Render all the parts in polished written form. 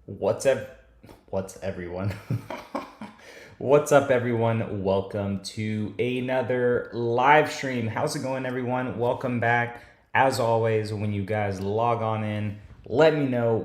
What's up? What's everyone? What's up, everyone? Welcome to another live stream. How's it going, everyone? Welcome back. As always, when you guys log on in, let me know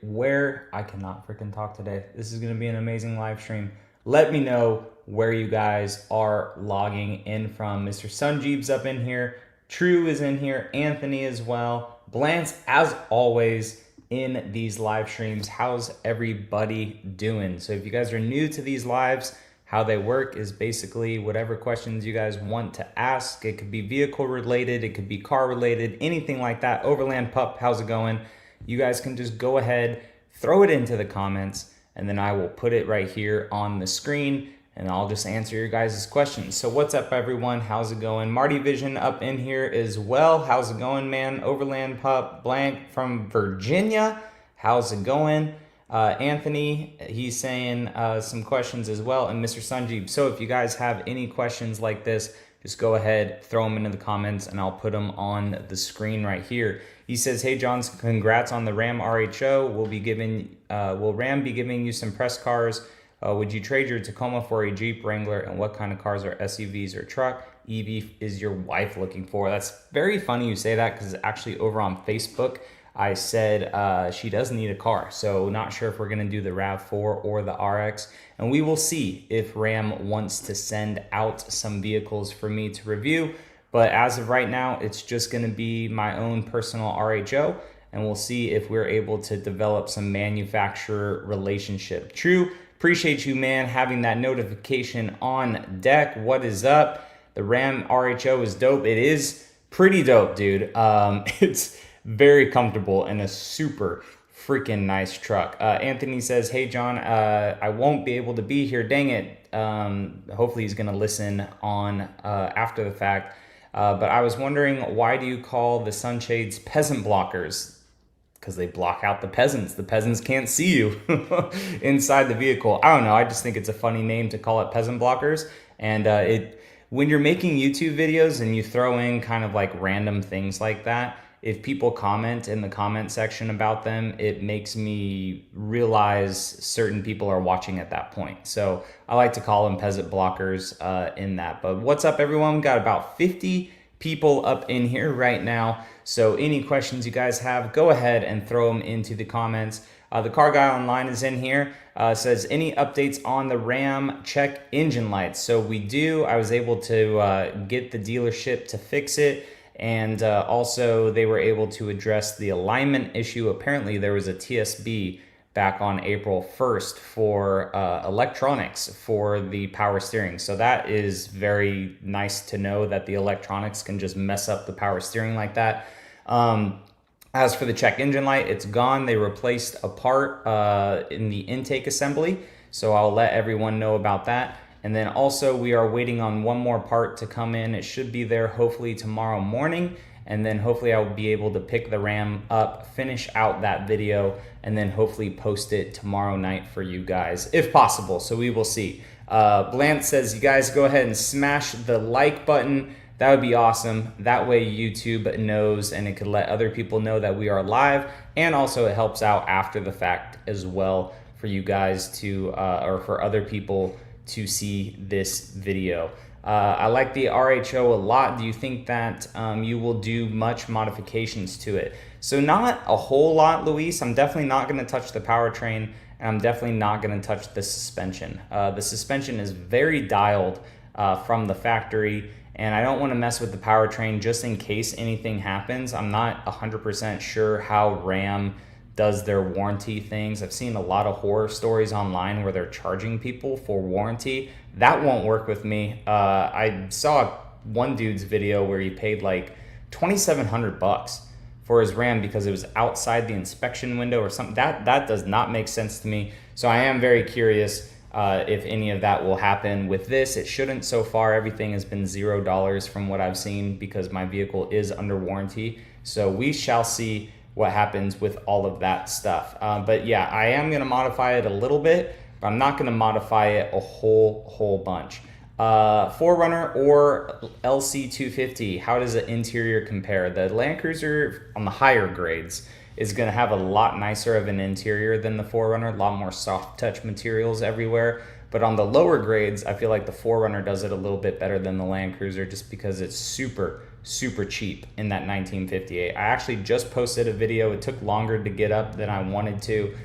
where I cannot freaking talk today. This is gonna be an amazing live stream. Let me know where you guys are logging in from. Mr. Sunjeeb's up in here. True is in here. Anthony as well. Blance, as always, in these live streams. How's everybody doing? So if you guys are new to these lives, how they work is basically whatever questions you guys want to ask. It could be vehicle related, it could be car related, anything like that. Overland Pup, how's it going? You guys can just go ahead, throw it into the comments, and then I will put it right here on the screen and I'll just answer your guys' questions. So what's up, everyone? How's it going? Marty Vision up in here as well. How's it going, man? Overland Pup Blank from Virginia. How's it going? Anthony, he's saying some questions as well, and Mr. Sanjeev. So if you guys have any questions like this, just go ahead, throw them into the comments, and I'll put them on the screen right here. He says, "Hey, John, congrats on the Ram RHO. Will Ram be giving you some press cars? Would you trade your Tacoma for a Jeep Wrangler, and what kind of cars are SUVs or truck? EV is your wife looking for?" That's very funny you say that, because actually over on Facebook, I said she does need a car. So not sure if we're gonna do the RAV4 or the RX, and we will see if Ram wants to send out some vehicles for me to review. But as of right now, it's just gonna be my own personal RHO, and we'll see if we're able to develop some manufacturer relationship. True. Appreciate you, man, having that notification on deck. What is up? The Ram RHO is dope. It is pretty dope, dude. It's very comfortable and a super freaking nice truck. Anthony says, "Hey, John, I won't be able to be here. Dang it." Hopefully he's going to listen on after the fact. But I was wondering, why do you call the sunshades peasant blockers? Because they block out the peasants. The peasants can't see you inside the vehicle. I don't know. I just think it's a funny name to call it peasant blockers. And when you're making YouTube videos and you throw in kind of like random things like that, if people comment in the comment section about them, it makes me realize certain people are watching at that point. So I like to call them peasant blockers in that. But what's up, everyone? We've got about 50 people up in here right now. So any questions you guys have, go ahead and throw them into the comments. The car guy online is in here, says, "Any updates on the Ram check engine lights?" So we do. I was able to get the dealership to fix it. And also they were able to address the alignment issue. Apparently there was a TSB back on April 1st for electronics for the power steering. So that is very nice to know that the electronics can just mess up the power steering like that. As for the check engine light, it's gone. They replaced a part in the intake assembly. So I'll let everyone know about that. And then also we are waiting on one more part to come in. It should be there hopefully tomorrow morning. And then hopefully I'll be able to pick the Ram up, finish out that video, and then hopefully post it tomorrow night for you guys, if possible. So we will see. Blant says, "You guys go ahead and smash the like button. That would be awesome. That way YouTube knows, and it could let other people know that we are live. And also it helps out after the fact as well for you guys to, or for other people to see this video." I like the RHO a lot. Do you think that you will do much modifications to it? So not a whole lot, Luis. I'm definitely not going to touch the powertrain, and I'm definitely not going to touch the suspension. The suspension is very dialed from the factory, and I don't want to mess with the powertrain just in case anything happens. I'm not 100% sure how Ram does their warranty things. I've seen a lot of horror stories online where they're charging people for warranty. That won't work with me. I saw one dude's video where he paid like $2,700 for his Ram because it was outside the inspection window or something. That does not make sense to me. So I am very curious if any of that will happen with this. It shouldn't so far. Everything has been $0 from what I've seen because my vehicle is under warranty. So we shall see what happens with all of that stuff. But yeah, I am gonna modify it a little bit, but I'm not gonna modify it a whole bunch. 4Runner or LC250, how does the interior compare? The Land Cruiser on the higher grades is going to have a lot nicer of an interior than the 4Runner, a lot more soft touch materials everywhere. But on the lower grades, I feel like the 4Runner does it a little bit better than the Land Cruiser just because it's super cheap in that 1958. I actually just posted a video. It took longer to get up than I wanted to,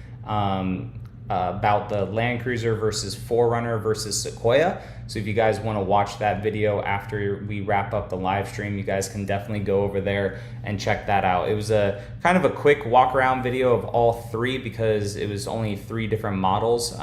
about the Land Cruiser versus 4Runner versus Sequoia. So if you guys want to watch that video after we wrap up the live stream, you guys can definitely go over there and check that out. It was a kind of a quick walk around video of all three because it was only 3 different models.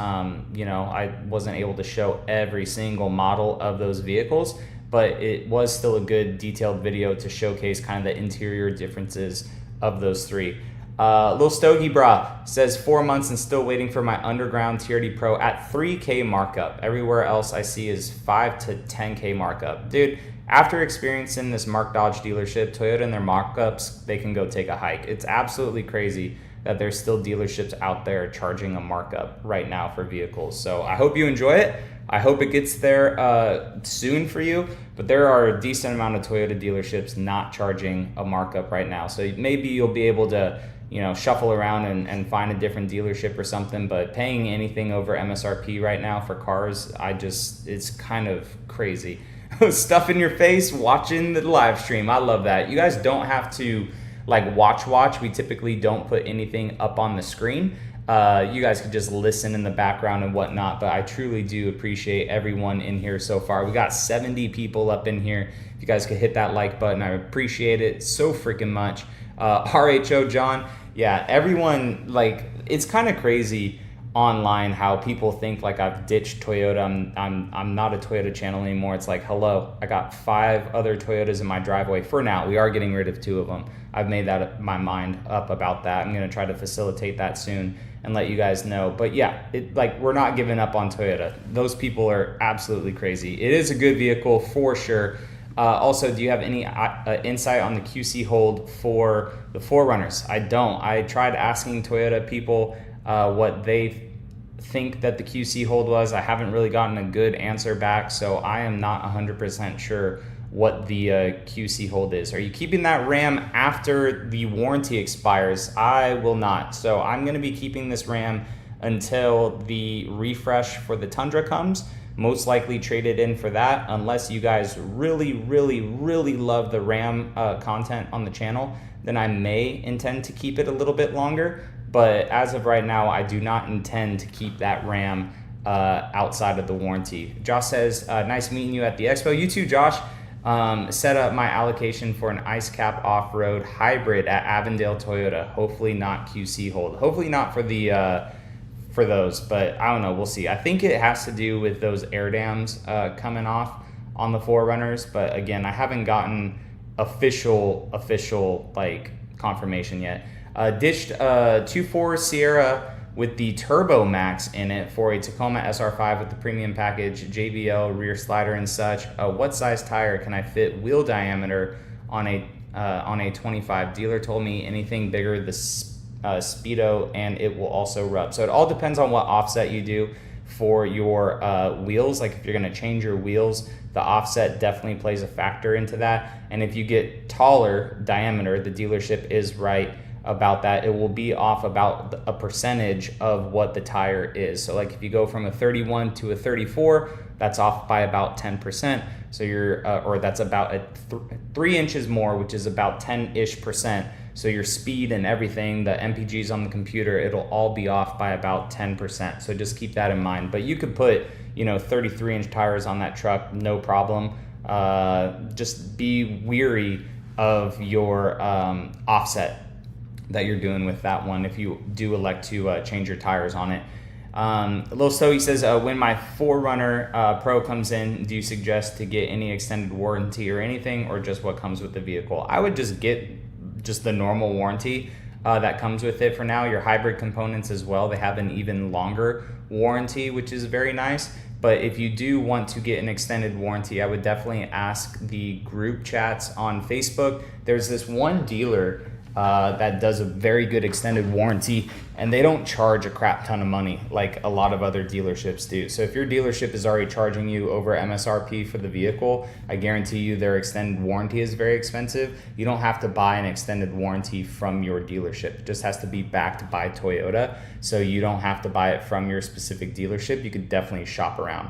You know, I wasn't able to show every single model of those vehicles, but it was still a good detailed video to showcase kind of the interior differences of those 3. Lil Stogie Bra says 4 months and still waiting for my underground TRD Pro at 3K markup. Everywhere else I see is 5 to 10K markup. Dude, after experiencing this Mark Dodge dealership, Toyota and their markups, they can go take a hike. It's absolutely crazy that there's still dealerships out there charging a markup right now for vehicles. So I hope you enjoy it. I hope it gets there soon for you, but there are a decent amount of Toyota dealerships not charging a markup right now. So maybe you'll be able to, you know, shuffle around and find a different dealership or something, but paying anything over MSRP right now for cars, it's kind of crazy. Stuff in your face watching the live stream. I love that. You guys don't have to like watch. We typically don't put anything up on the screen. You guys could just listen in the background and whatnot, but I truly do appreciate everyone in here so far. We got 70 people up in here. If you guys could hit that like button, I appreciate it so freaking much. RHO John, yeah, everyone, like, it's kind of crazy online how people think like I've ditched Toyota. I'm not a Toyota channel anymore. It's like, hello, I got 5 other Toyotas in my driveway for now. We are getting rid of 2 of them. I've made that my mind up about that. I'm gonna try to facilitate that soon and let you guys know. But yeah, we're not giving up on Toyota. Those people are absolutely crazy. It is a good vehicle for sure. Also, do you have any insight on the QC hold for the 4Runners? I don't. I tried asking Toyota people what they think that the QC hold was. I haven't really gotten a good answer back, so I am not 100% sure what the QC hold is. Are you keeping that RAM after the warranty expires? I will not. So I'm going to be keeping this RAM until the refresh for the Tundra comes. Most likely trade it in for that, unless you guys really love the RAM content on the channel, then I may intend to keep it a little bit longer. But as of right now, I do not intend to keep that RAM outside of the warranty. Josh says, nice meeting you at the expo. You too, Josh. Set up my allocation for an ice cap off-road hybrid at Avondale Toyota. Hopefully not QC hold. Hopefully not for the for those, but I don't know, we'll see. I think it has to do with those air dams coming off on the 4Runners, but again, I haven't gotten official like confirmation yet. Ditched 2.4 Sierra with the Turbo Max in it for a Tacoma SR5 with the premium package, JBL rear slider and such. What size tire can I fit wheel diameter on a 25? Dealer told me anything bigger the Speedo and it will also rub. So it all depends on what offset you do for your wheels. Like if you're going to change your wheels, the offset definitely plays a factor into that. And if you get taller diameter, the dealership is right about that. It will be off about a percentage of what the tire is. So like if you go from a 31 to a 34, that's off by about 10%. So you're, or that's about 3 inches more, which is about 10-ish%. So your speed and everything, the MPGs on the computer, it'll all be off by about 10%. So just keep that in mind. But you could put, 33-inch tires on that truck, no problem. Just be weary of your offset that you're doing with that one if you do elect to change your tires on it. Lil Stogie says, when my 4Runner Pro comes in, do you suggest to get any extended warranty or anything, or just what comes with the vehicle? I would just get just the normal warranty that comes with it for now. Your hybrid components as well, they have an even longer warranty, which is very nice. But if you do want to get an extended warranty, I would definitely ask the group chats on Facebook. There's this one dealer that does a very good extended warranty, and they don't charge a crap ton of money like a lot of other dealerships do. So if your dealership is already charging you over MSRP for the vehicle, I guarantee you their extended warranty is very expensive. You don't have to buy an extended warranty from your dealership. It just has to be backed by Toyota, so you don't have to buy it from your specific dealership. You could definitely shop around.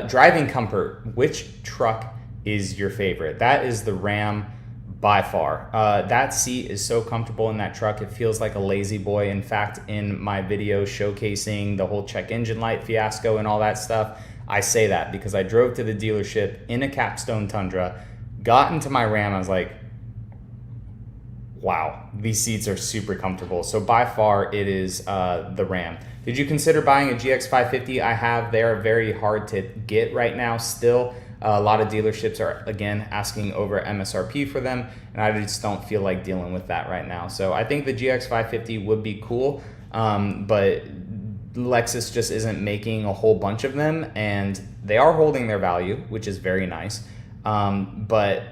Driving comfort, which truck is your favorite? That is the Ram by far. That seat is so comfortable in that truck. It feels like a lazy boy. In fact, in my video showcasing the whole check engine light fiasco and all that stuff, I say that because I drove to the dealership in a Capstone Tundra, got into my Ram, I was like, wow, these seats are super comfortable. So by far it is the Ram. Did you consider buying a GX550? I have. They are very hard to get right now still. A lot of dealerships are, again, asking over MSRP for them, and I just don't feel like dealing with that right now. So I think the GX550 would be cool, but Lexus just isn't making a whole bunch of them, and they are holding their value, which is very nice, but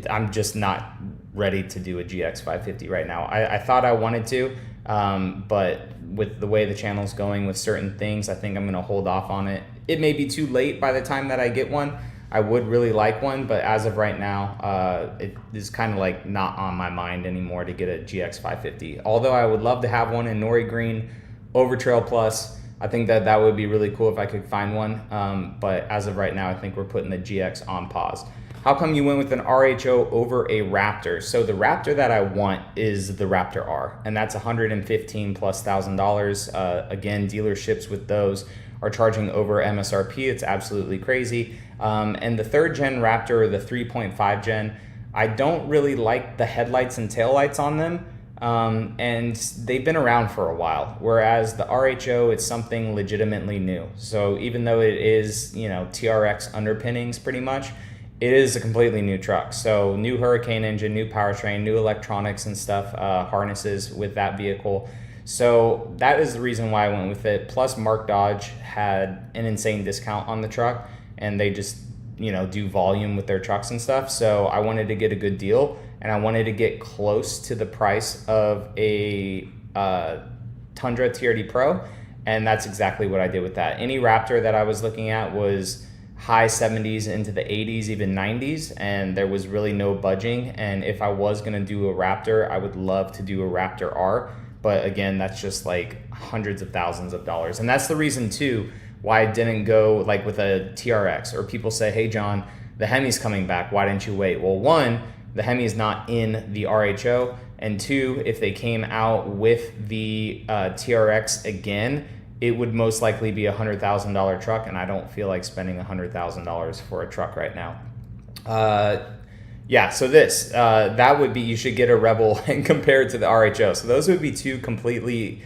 I'm just not ready to do a GX550 right now. I thought I wanted to, but with the way the channel's going with certain things, I think I'm going to hold off on it. It may be too late by the time that I get one. I would really like one, but as of right now, it is kind of like not on my mind anymore to get a GX550. Although I would love to have one in Nori Green over Trail Plus. I think that that would be really cool if I could find one. But as of right now, I think we're putting the GX on pause. How come you went with an RHO over a Raptor? So the Raptor that I want is the Raptor R, and that's $115,000+. Again, dealerships with those are charging over MSRP. It's absolutely crazy. And the 3rd gen Raptor, or the 3.5 gen, I don't really like the headlights and taillights on them. And they've been around for a while. Whereas the RHO, it's something legitimately new. So even though it is, you know, TRX underpinnings pretty much, it is a completely new truck. So new Hurricane engine, new powertrain, new electronics and stuff, harnesses with that vehicle. So that is the reason why I went with it. Plus Mark Dodge had an insane discount on the truck, and they just, you know, do volume with their trucks and stuff. So I wanted to get a good deal, and I wanted to get close to the price of a Tundra TRD Pro, and that's exactly what I did with that. Any Raptor that I was looking at was high 70s into the 80s, even 90s, and there was really no budging. And if I was gonna do a Raptor, I would love to do a Raptor R. But again, that's just like hundreds of thousands of dollars. And that's the reason too why I didn't go like with a TRX. Or people say, hey John, the Hemi's coming back, why didn't you wait? Well, one, the Hemi is not in the RHO. And two, if they came out with the TRX again, it would most likely be a $100,000 truck. And I don't feel like spending $100,000 for a truck right now. Yeah, so this, that would be, you should get a Rebel and compare it to the RHO. So those would be two completely,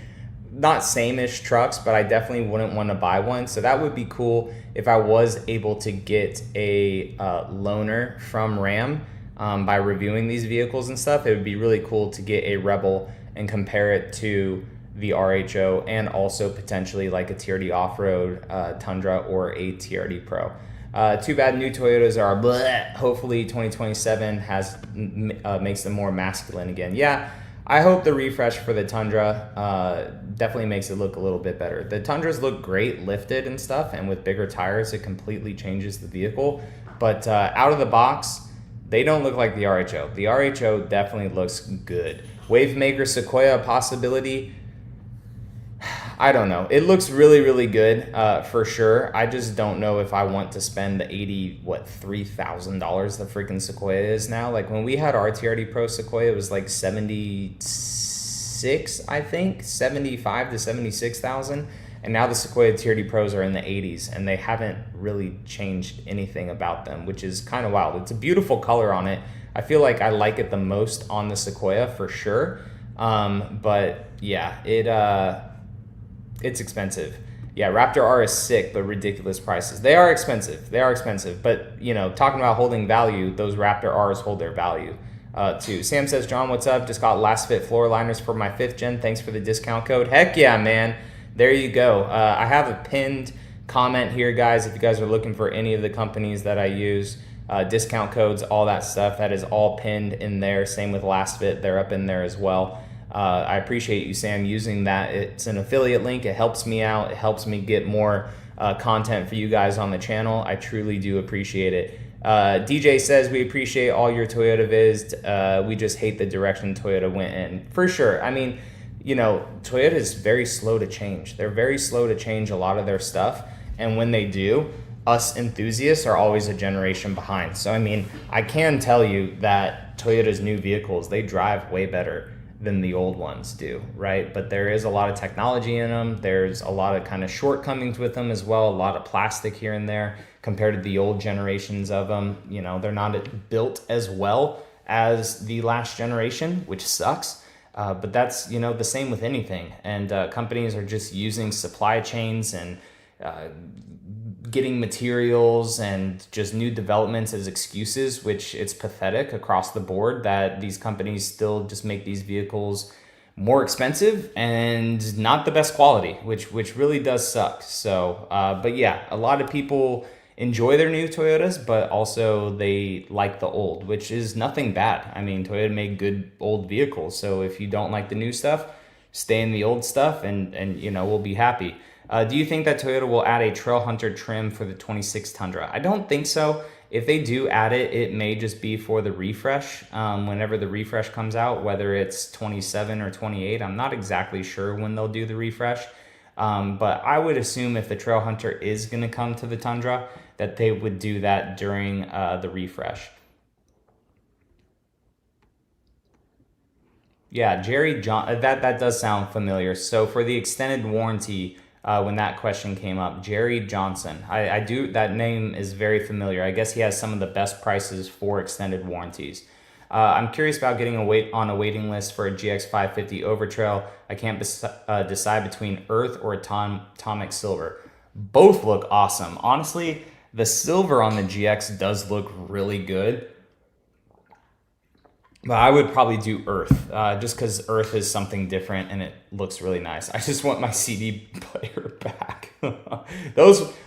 not same-ish trucks, but I definitely wouldn't want to buy one. So that would be cool if I was able to get a loaner from Ram by reviewing these vehicles and stuff. It would be really cool to get a Rebel and compare it to the RHO, and also potentially like a TRD Off-Road Tundra or a TRD Pro. Too bad new Toyotas are bleh. Hopefully 2027 has makes them more masculine again. Yeah, I hope the refresh for the Tundra definitely makes it look a little bit better. The Tundras look great lifted and stuff, and with bigger tires, it completely changes the vehicle. But out of the box, they don't look like the RHO. The RHO definitely looks good. Wavemaker Sequoia possibility. I don't know. It looks really, really good for sure. I just don't know if I want to spend the $3,000 the freaking Sequoia is now. Like when we had our TRD Pro Sequoia, it was like 76, I think, 75 to 76,000. And now the Sequoia TRD Pros are in the 80s, and they haven't really changed anything about them, which is kind of wild. It's a beautiful color on it. I feel like I like it the most on the Sequoia for sure. But yeah, it's expensive. Yeah, Raptor R is sick, but ridiculous prices. They are expensive. They are expensive. But, you know, talking about holding value, those Raptor Rs hold their value too. Sam says, John, what's up? Just got last fit floor liners for my 5th gen. Thanks for the discount code. Heck yeah, man. There you go. I have a pinned comment here, guys. If you guys are looking for any of the companies that I use, discount codes, all that stuff. That is all pinned in there. Same with LastFit, they're up in there as well. I appreciate you, Sam, using that. It's an affiliate link. It helps me out. It helps me get more content for you guys on the channel. I truly do appreciate it. DJ says, we appreciate all your Toyota Viz. We just hate the direction Toyota went in. For sure. I mean, you know, Toyota is very slow to change. They're very slow to change a lot of their stuff. And when they do, us enthusiasts are always a generation behind. So, I mean, I can tell you that Toyota's new vehicles, they drive way better than the old ones do, right? But there is a lot of technology in them. There's a lot of kind of shortcomings with them as well, a lot of plastic here and there compared to the old generations of them. You know, they're not built as well as the last generation, which sucks. But that's, you know, the same with anything. And companies are just using supply chains and getting materials and just new developments as excuses, which it's pathetic across the board that these companies still just make these vehicles more expensive and not the best quality, which really does suck. So, but yeah, a lot of people enjoy their new Toyotas, but also they like the old, which is nothing bad. I mean, Toyota made good old vehicles. So if you don't like the new stuff, stay in the old stuff and you know, we'll be happy. Do you think that Toyota will add a Trail Hunter trim for the 26 Tundra? I don't think so. If they do add it, it may just be for the refresh. Whenever the refresh comes out, whether it's 27 or 28, I'm not exactly sure when they'll do the refresh. But I would assume if the Trail Hunter is going to come to the Tundra, that they would do that during the refresh. Yeah, Jerry John, that does sound familiar. So for the extended warranty, when that question came up, Jerry Johnson, I do, that name is very familiar. I guess he has some of the best prices for extended warranties. I'm curious about getting on a waiting list for a GX550 Overtrail. I can't decide between Earth or Atomic Silver. Both look awesome. Honestly, the silver on the GX does look really good. But I would probably do Earth, just because Earth is something different and it looks really nice. I just want my CD player back.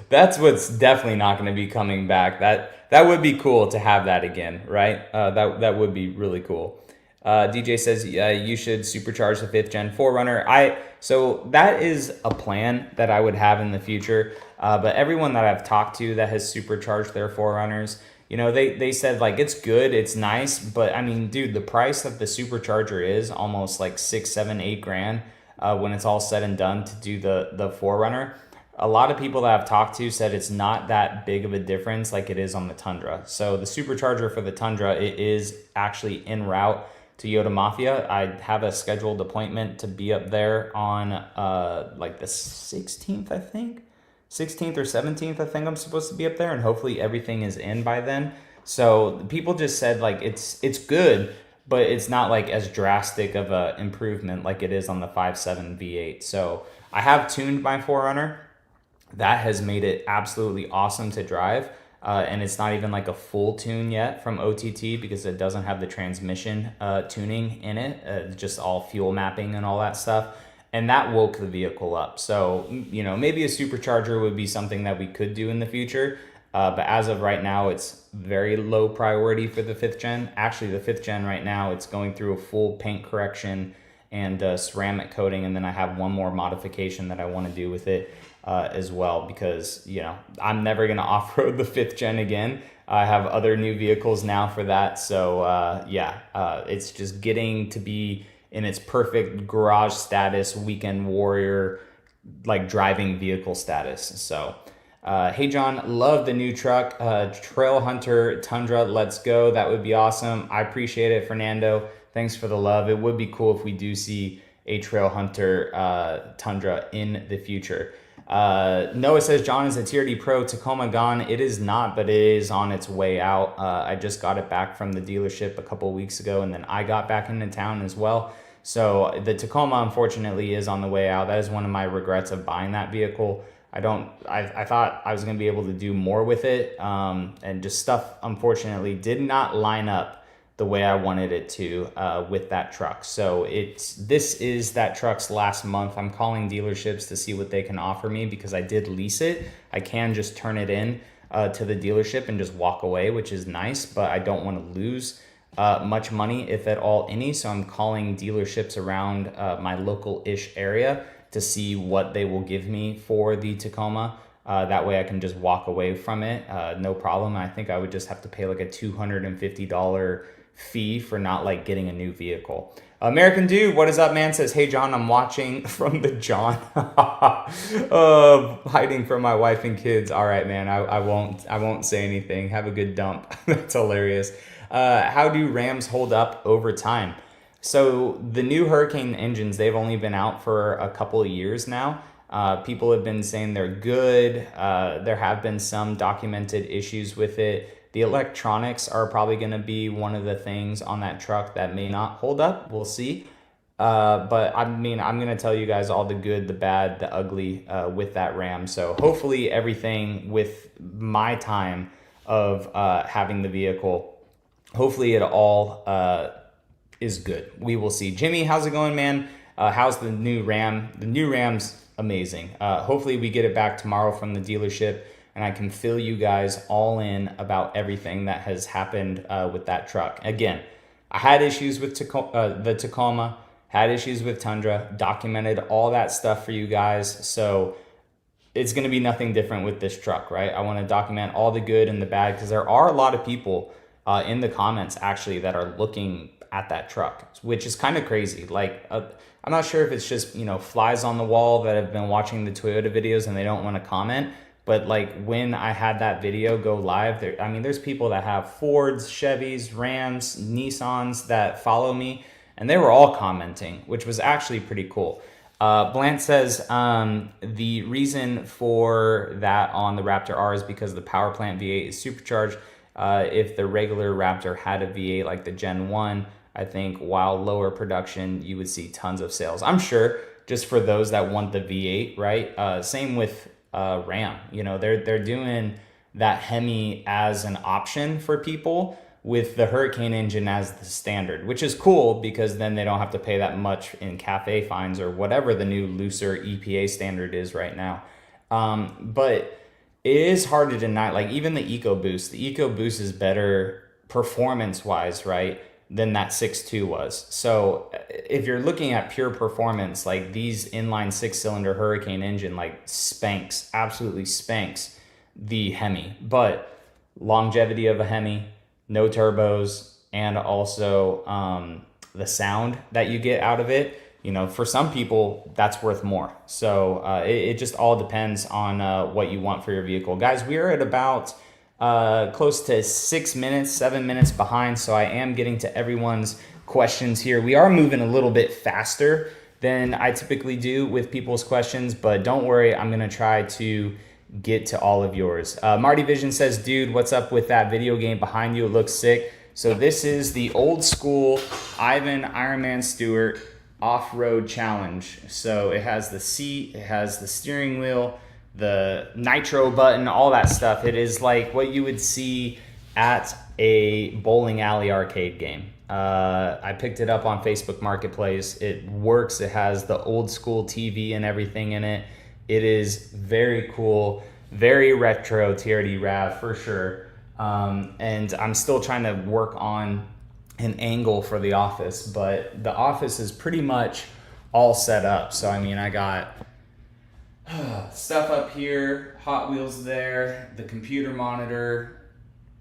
That's what's definitely not going to be coming back. That would be cool to have that again, right? That would be really cool. DJ says you should supercharge the 5th gen 4Runner. So that is a plan that I would have in the future. But everyone that I've talked to that has supercharged their 4Runners, you know, they said like it's good, it's nice, but I mean, dude, the price of the supercharger is almost like 6, 7, 8 grand when it's all said and done to do the 4Runner. A lot of people that I've talked to said it's not that big of a difference like it is on the Tundra. So the supercharger for the Tundra, it is actually en route to Yota Mafia. I have a scheduled appointment to be up there on like the 16th, I think. 16th or 17th, I think I'm supposed to be up there, and hopefully everything is in by then. So people just said like it's good, but it's not like as drastic of a improvement like it is on the 5.7 V8. So I have tuned my 4Runner. That has made it absolutely awesome to drive. And it's not even like a full tune yet from OTT because it doesn't have the transmission tuning in it, just all fuel mapping and all that stuff. And that woke the vehicle up. So, you know, maybe a supercharger would be something that we could do in the future. But as of right now, it's very low priority for the 5th gen. Actually, the 5th gen right now, it's going through a full paint correction and ceramic coating. And then I have one more modification that I want to do with it as well. Because, you know, I'm never going to off-road the 5th gen again. I have other new vehicles now for that. So, it's just getting to be in its perfect garage status, weekend warrior, like driving vehicle status. So, hey John, love the new truck, Trail Hunter Tundra, let's go. That would be awesome. I appreciate it, Fernando. Thanks for the love. It would be cool if we do see a Trail Hunter Tundra in the future. Noah says, John, is a TRD Pro Tacoma gone? It is not, but it is on its way out. I just got it back from the dealership a couple of weeks ago, and then I got back into town as well. So the Tacoma, unfortunately, is on the way out. That is one of my regrets of buying that vehicle. I thought I was going to be able to do more with it. And just stuff, unfortunately, did not line up the way I wanted it to with that truck. So this is that truck's last month. I'm calling dealerships to see what they can offer me because I did lease it. I can just turn it in to the dealership and just walk away, which is nice, but I don't want to lose much money, if at all any. So I'm calling dealerships around my local-ish area to see what they will give me for the Tacoma. That way I can just walk away from it, no problem. I think I would just have to pay like a $250 fee for not like getting a new vehicle. American Dude, what is up, man? Says, hey John, I'm watching from the John. Hiding from my wife and kids. All right, man, I won't say anything. Have a good dump. That's hilarious. How do Rams hold up over time? So the new Hurricane engines, they've only been out for a couple of years now. People have been saying they're good. There have been some documented issues with it. The electronics are probably going to be one of the things on that truck that may not hold up. We'll see. But I mean, I'm going to tell you guys all the good, the bad, the ugly with that Ram. So hopefully everything with my time of having the vehicle, hopefully it all is good. We will see. Jimmy, how's it going, man? How's the new Ram? The new Ram's amazing. Hopefully we get it back tomorrow from the dealership, and I can fill you guys all in about everything that has happened with that truck. Again, I had issues with the Tacoma, had issues with Tundra, documented all that stuff for you guys. So it's going to be nothing different with this truck, right? I want to document all the good and the bad, because there are a lot of people in the comments actually that are looking at that truck, which is kind of crazy. Like, I'm not sure if it's just, you know, flies on the wall that have been watching the Toyota videos and they don't want to comment. But like when I had that video go live, I mean, there's people that have Fords, Chevys, Rams, Nissans that follow me, and they were all commenting, which was actually pretty cool. Blant says the reason for that on the Raptor R is because the power plant V8 is supercharged. If the regular Raptor had a V8 like the Gen 1, I think while lower production, you would see tons of sales. I'm sure, just for those that want the V8, right? Same with Ram. You know, they're doing that Hemi as an option for people with the Hurricane engine as the standard, which is cool because then they don't have to pay that much in CAFE fines or whatever the new looser EPA standard is right now. But it is hard to deny, like even the EcoBoost is better performance-wise, right, than that 6.2 was. So if you're looking at pure performance, like these inline 6-cylinder Hurricane engine like absolutely spanks the Hemi. But longevity of a Hemi, no turbos, and also the sound that you get out of it, you know, for some people, that's worth more. So it just all depends on what you want for your vehicle. Guys, we are at about close to 7 minutes behind. So I am getting to everyone's questions here. We are moving a little bit faster than I typically do with people's questions, but don't worry, I'm going to try to get to all of yours. Marty Vision says, dude, what's up with that video game behind you? It looks sick. So this is the old school Ivan Ironman Stewart off-road challenge. So it has the seat, it has the steering wheel, the nitro button, all that stuff. It is like what you would see at a bowling alley arcade game. I picked it up on Facebook Marketplace. It works. It has the old school TV and everything in it. It is very cool, very retro TRD Rav for sure. And I'm still trying to work on an angle for the office, but the office is pretty much all set up. So, I mean, I got stuff up here, Hot Wheels there, the computer monitor,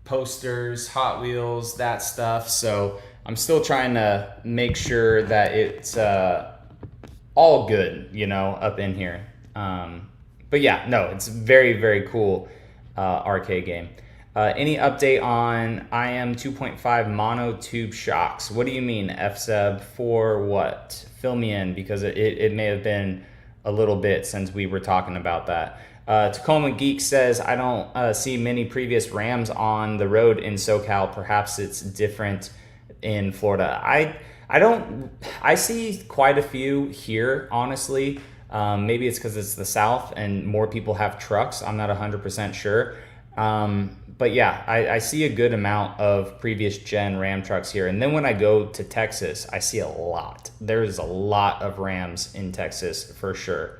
posters, Hot Wheels, that stuff. So I'm still trying to make sure that it's all good, you know, up in here. But yeah, no, it's very, very cool arcade game. Any update on IM 2.5 mono tube shocks? What do you mean, FSEB, for what? Fill me in, because it may have been a little bit since we were talking about that. Tacoma Geek says, I don't see many previous Rams on the road in SoCal. Perhaps it's different in Florida. I see quite a few here, honestly. Maybe it's because it's the South and more people have trucks. I'm not 100% sure. But yeah, I see a good amount of previous gen Ram trucks here. And then when I go to Texas, I see a lot. There's a lot of Rams in Texas for sure.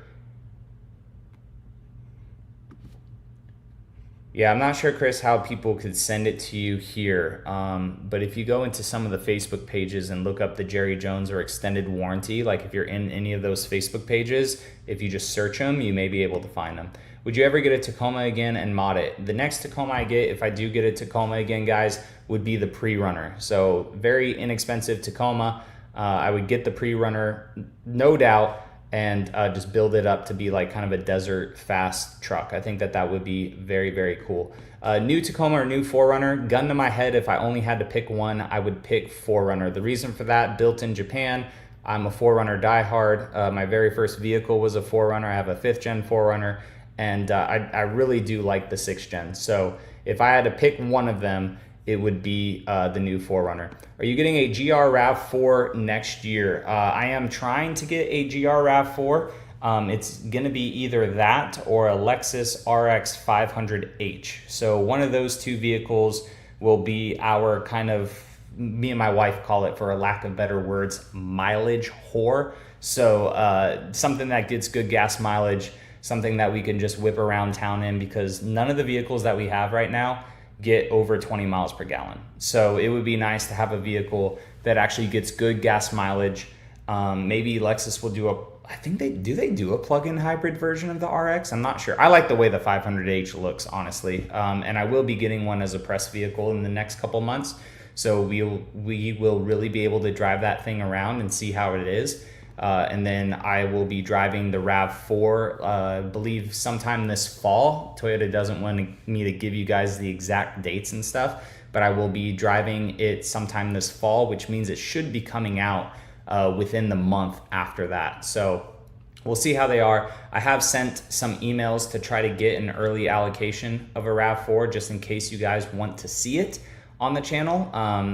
Yeah, I'm not sure, Chris, how people could send it to you here. But if you go into some of the Facebook pages and look up the Jerry Jones or extended warranty, like if you're in any of those Facebook pages, if you just search them, you may be able to find them. Would you ever get a Tacoma again and mod it? The next Tacoma I get, if I do get a Tacoma again, guys, would be the pre-runner. So very inexpensive Tacoma. I would get the pre-runner, no doubt, and just build it up to be like kind of a desert fast truck. I think that that would be very, very cool. New Tacoma or new 4Runner, gun to my head, if I only had to pick one, I would pick 4Runner. The reason for that, built in Japan, I'm a 4Runner diehard. My very first vehicle was a 4Runner. I have a 5th gen 4Runner, and I really do like the 6th gen. So if I had to pick one of them, it would be the new 4Runner. Are you getting a GR RAV4 next year? I am trying to get a GR RAV4. It's gonna be either that or a Lexus RX 500H. So one of those two vehicles will be our kind of, me and my wife call it, for a lack of better words, mileage whore. So something that gets good gas mileage, something that we can just whip around town in, because none of the vehicles that we have right now get over 20 miles per gallon. So it would be nice to have a vehicle that actually gets good gas mileage. Maybe Lexus will do I think they do a plug-in hybrid version of the RX? I'm not sure. I like the way the 500H looks, honestly. And I will be getting one as a press vehicle in the next couple months. So we will really be able to drive that thing around and see how it is. And then I will be driving the RAV4, I believe sometime this fall. Toyota doesn't want me to give you guys the exact dates and stuff, but I will be driving it sometime this fall, which means it should be coming out within the month after that. So we'll see how they are. I have sent some emails to try to get an early allocation of a RAV4, just in case you guys want to see it on the channel.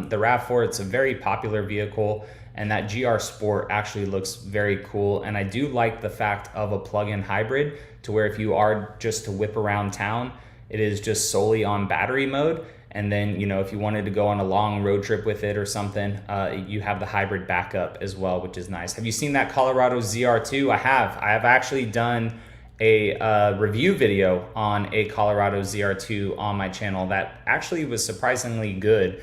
The RAV4, it's a very popular vehicle, and that GR Sport actually looks very cool. And I do like the fact of a plug-in hybrid, to where if you are just to whip around town, it is just solely on battery mode. And then, you know, if you wanted to go on a long road trip with it or something, you have the hybrid backup as well, which is nice. Have you seen that Colorado ZR2? I have actually done a review video on a Colorado ZR2 on my channel that actually was surprisingly good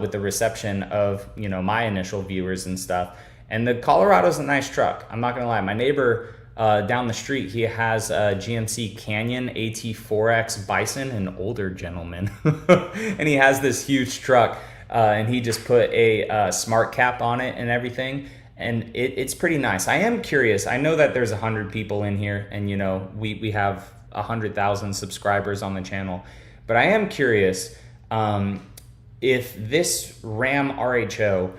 with the reception of, you know, my initial viewers and stuff. And the Colorado's a nice truck. I'm not gonna lie. My neighbor down the street, he has a GMC Canyon AT4X Bison, an older gentleman, and he has this huge truck, and he just put a smart cap on it and everything, and it's pretty nice. I am curious. I know that there's 100 people in here, and you know we have 100,000 subscribers on the channel, but I am curious if this Ram RHO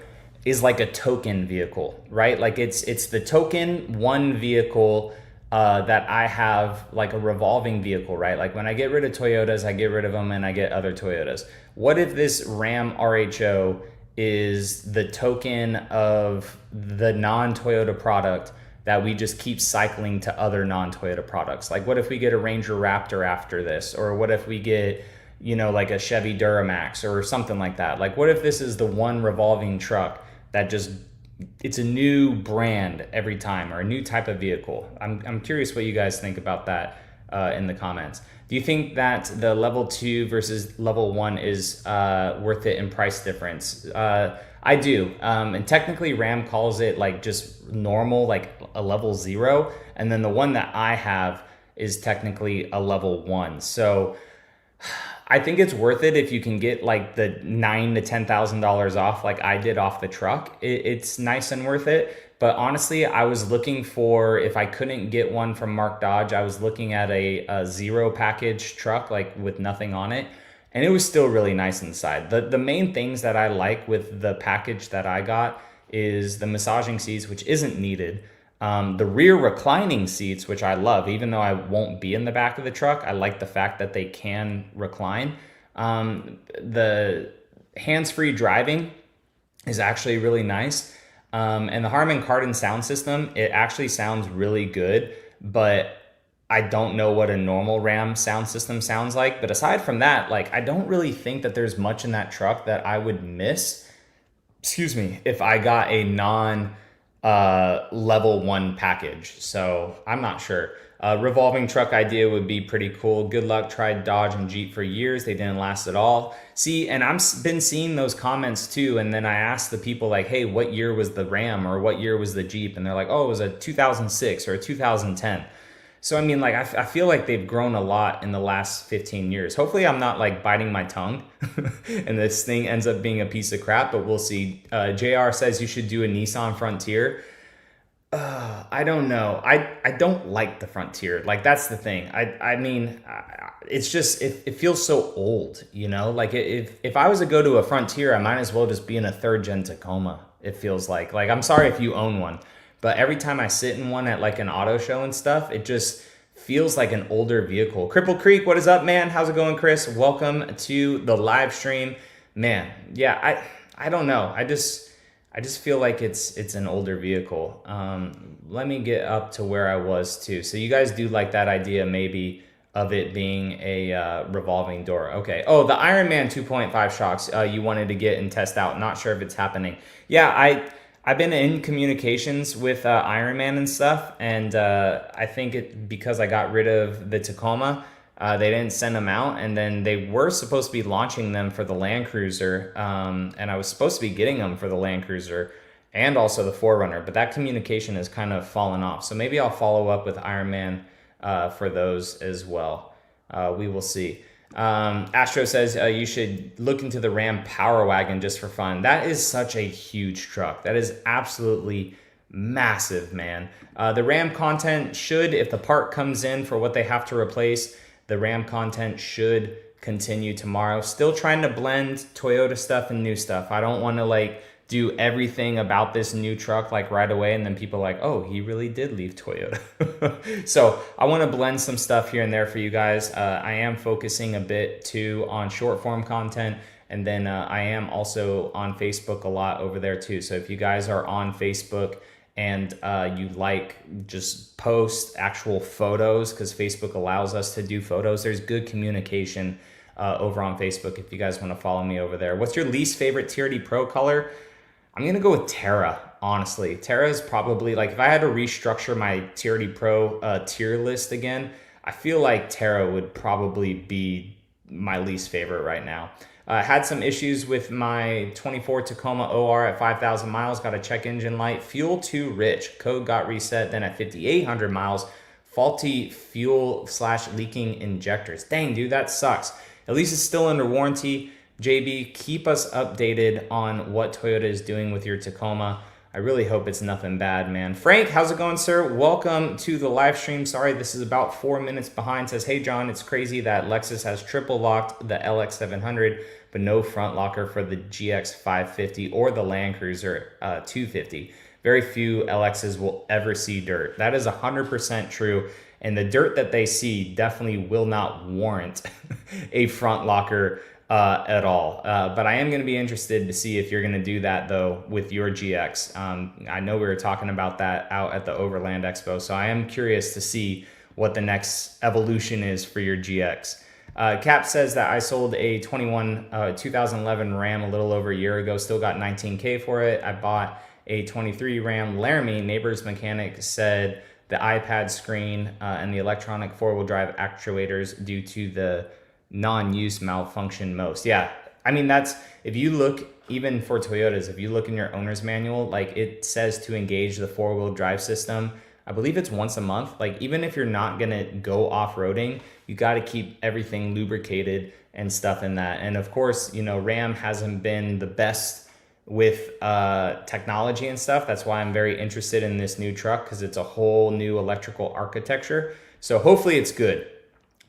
is like a token vehicle, right? Like it's the token one vehicle that I have, like a revolving vehicle, right? Like when I get rid of Toyotas, I get rid of them and I get other Toyotas. What if this Ram RHO is the token of the non-Toyota product that we just keep cycling to other non-Toyota products? Like what if we get a Ranger Raptor after this? Or what if we get, you know, like a Chevy Duramax or something like that? Like what if this is the one revolving truck that just, it's a new brand every time, or a new type of vehicle? I'm curious what you guys think about that in the comments. Do you think that the level 2 versus level 1 is worth it in price difference? I do. And technically Ram calls it like just normal, like a level 0. And then the one that I have is technically a level 1. So I think it's worth it if you can get like the $9,000 to $10,000 off, like I did off the truck. It's nice and worth it. But honestly, I was looking for, if I couldn't get one from Mark Dodge, I was looking at a 0 package truck, like with nothing on it. And it was still really nice inside. The main things that I like with the package that I got is the massaging seats, which isn't needed. The rear reclining seats, which I love, even though I won't be in the back of the truck, I like the fact that they can recline. The hands-free driving is actually really nice. And the Harman Kardon sound system, it actually sounds really good, but I don't know what a normal Ram sound system sounds like. But aside from that, like, I don't really think that there's much in that truck that I would miss, excuse me, if I got a non level 1 package. So I'm not sure. Revolving truck idea would be pretty cool. Good luck. Tried Dodge and Jeep for years. They didn't last at all. See, and I've been seeing those comments too. And then I asked the people like, hey, what year was the Ram or what year was the Jeep? And they're like, oh, it was a 2006 or a 2010. So, I mean, like, I feel like they've grown a lot in the last 15 years. Hopefully I'm not like biting my tongue and this thing ends up being a piece of crap, but we'll see. JR says you should do a Nissan Frontier. I don't know. I don't like the Frontier. Like, that's the thing. I mean, it's just, it feels so old, you know? Like, if I was to go to a Frontier, I might as well just be in a 3rd gen Tacoma, it feels like. Like, I'm sorry if you own one, but every time I sit in one at like an auto show and stuff, it just feels like an older vehicle. Cripple Creek, what is up, man? How's it going, Chris? Welcome to the live stream. Man, yeah, I don't know. I just feel like it's an older vehicle. Let me get up to where I was too. So you guys do like that idea maybe of it being a revolving door. Okay. Oh, the Iron Man 2.5 shocks you wanted to get and test out. Not sure if it's happening. Yeah, I've been in communications with Iron Man and stuff, and I think because I got rid of the Tacoma, they didn't send them out, and then they were supposed to be launching them for the Land Cruiser, and I was supposed to be getting them for the Land Cruiser and also the 4Runner, but that communication has kind of fallen off. So maybe I'll follow up with Iron Man for those as well. We will see. Astro says you should look into the Ram Power Wagon just for fun. That is such a huge truck. That is absolutely massive, man. The Ram content should, if the part comes in for what they have to replace, the Ram content should continue tomorrow. Still trying to blend Toyota stuff and new stuff. I don't want to like do everything about this new truck like right away and then people are like, oh, he really did leave Toyota. So I want to blend some stuff here and there for you guys. I am focusing a bit too on short form content, and then I am also on Facebook a lot over there too. So if you guys are on Facebook and you like just post actual photos, because Facebook allows us to do photos, there's good communication over on Facebook if you guys want to follow me over there. What's your least favorite TRD Pro color? I'm going to go with Terra, honestly. Terra is probably, like, if I had to restructure my TRD Pro tier list again, I feel like Terra would probably be my least favorite right now. Had some issues with my 24 Tacoma OR at 5,000 miles, got a check engine light, fuel too rich, code got reset, then at 5,800 miles, faulty fuel / leaking injectors. Dang, dude, that sucks. At least it's still under warranty. JB, keep us updated on what Toyota is doing with your Tacoma. I really hope it's nothing bad, man. Frank, how's it going, sir? Welcome to the live stream. Sorry, this is about 4 minutes behind. Says, hey, John, it's crazy that Lexus has triple locked the LX700, but no front locker for the GX550 or the Land Cruiser 250. Very few LXs will ever see dirt. That is 100% true. And the dirt that they see definitely will not warrant a front locker at all. But I am going to be interested to see if you're going to do that though with your GX. I know we were talking about that out at the Overland Expo, so I am curious to see what the next evolution is for your GX. Cap says that I sold a 2011 Ram a little over a year ago, still got 19K for it. I bought a 23 Ram Laramie. Neighbor's mechanic said the iPad screen and the electronic four-wheel drive actuators due to the non-use malfunction most. Yeah, I mean, that's, if you look, even for Toyotas, if you look in your owner's manual, like it says to engage the four-wheel drive system, I believe it's once a month. Like, even if you're not gonna go off-roading, you got to keep everything lubricated and stuff in that. And of course, you know, Ram hasn't been the best with technology and stuff. That's why I'm very interested in this new truck, because it's a whole new electrical architecture. So hopefully it's good.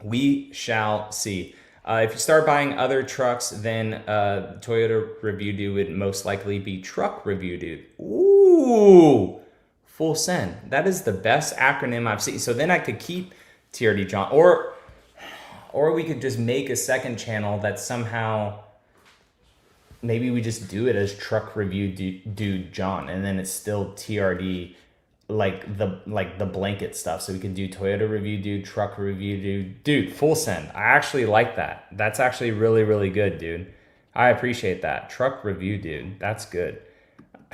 We shall see. If you start buying other trucks, then Toyota Review Dude would most likely be Truck Review Dude. Ooh, full send. That is the best acronym I've seen. So then I could keep TRD John, or we could just make a second channel that somehow, maybe we just do it as Truck Review Dude John, and then it's still TRD, like the blanket stuff. So we could do Toyota Review Dude, Truck Review Dude, full send. I actually like that. That's actually really, really good, dude. I appreciate that. Truck Review Dude, that's good.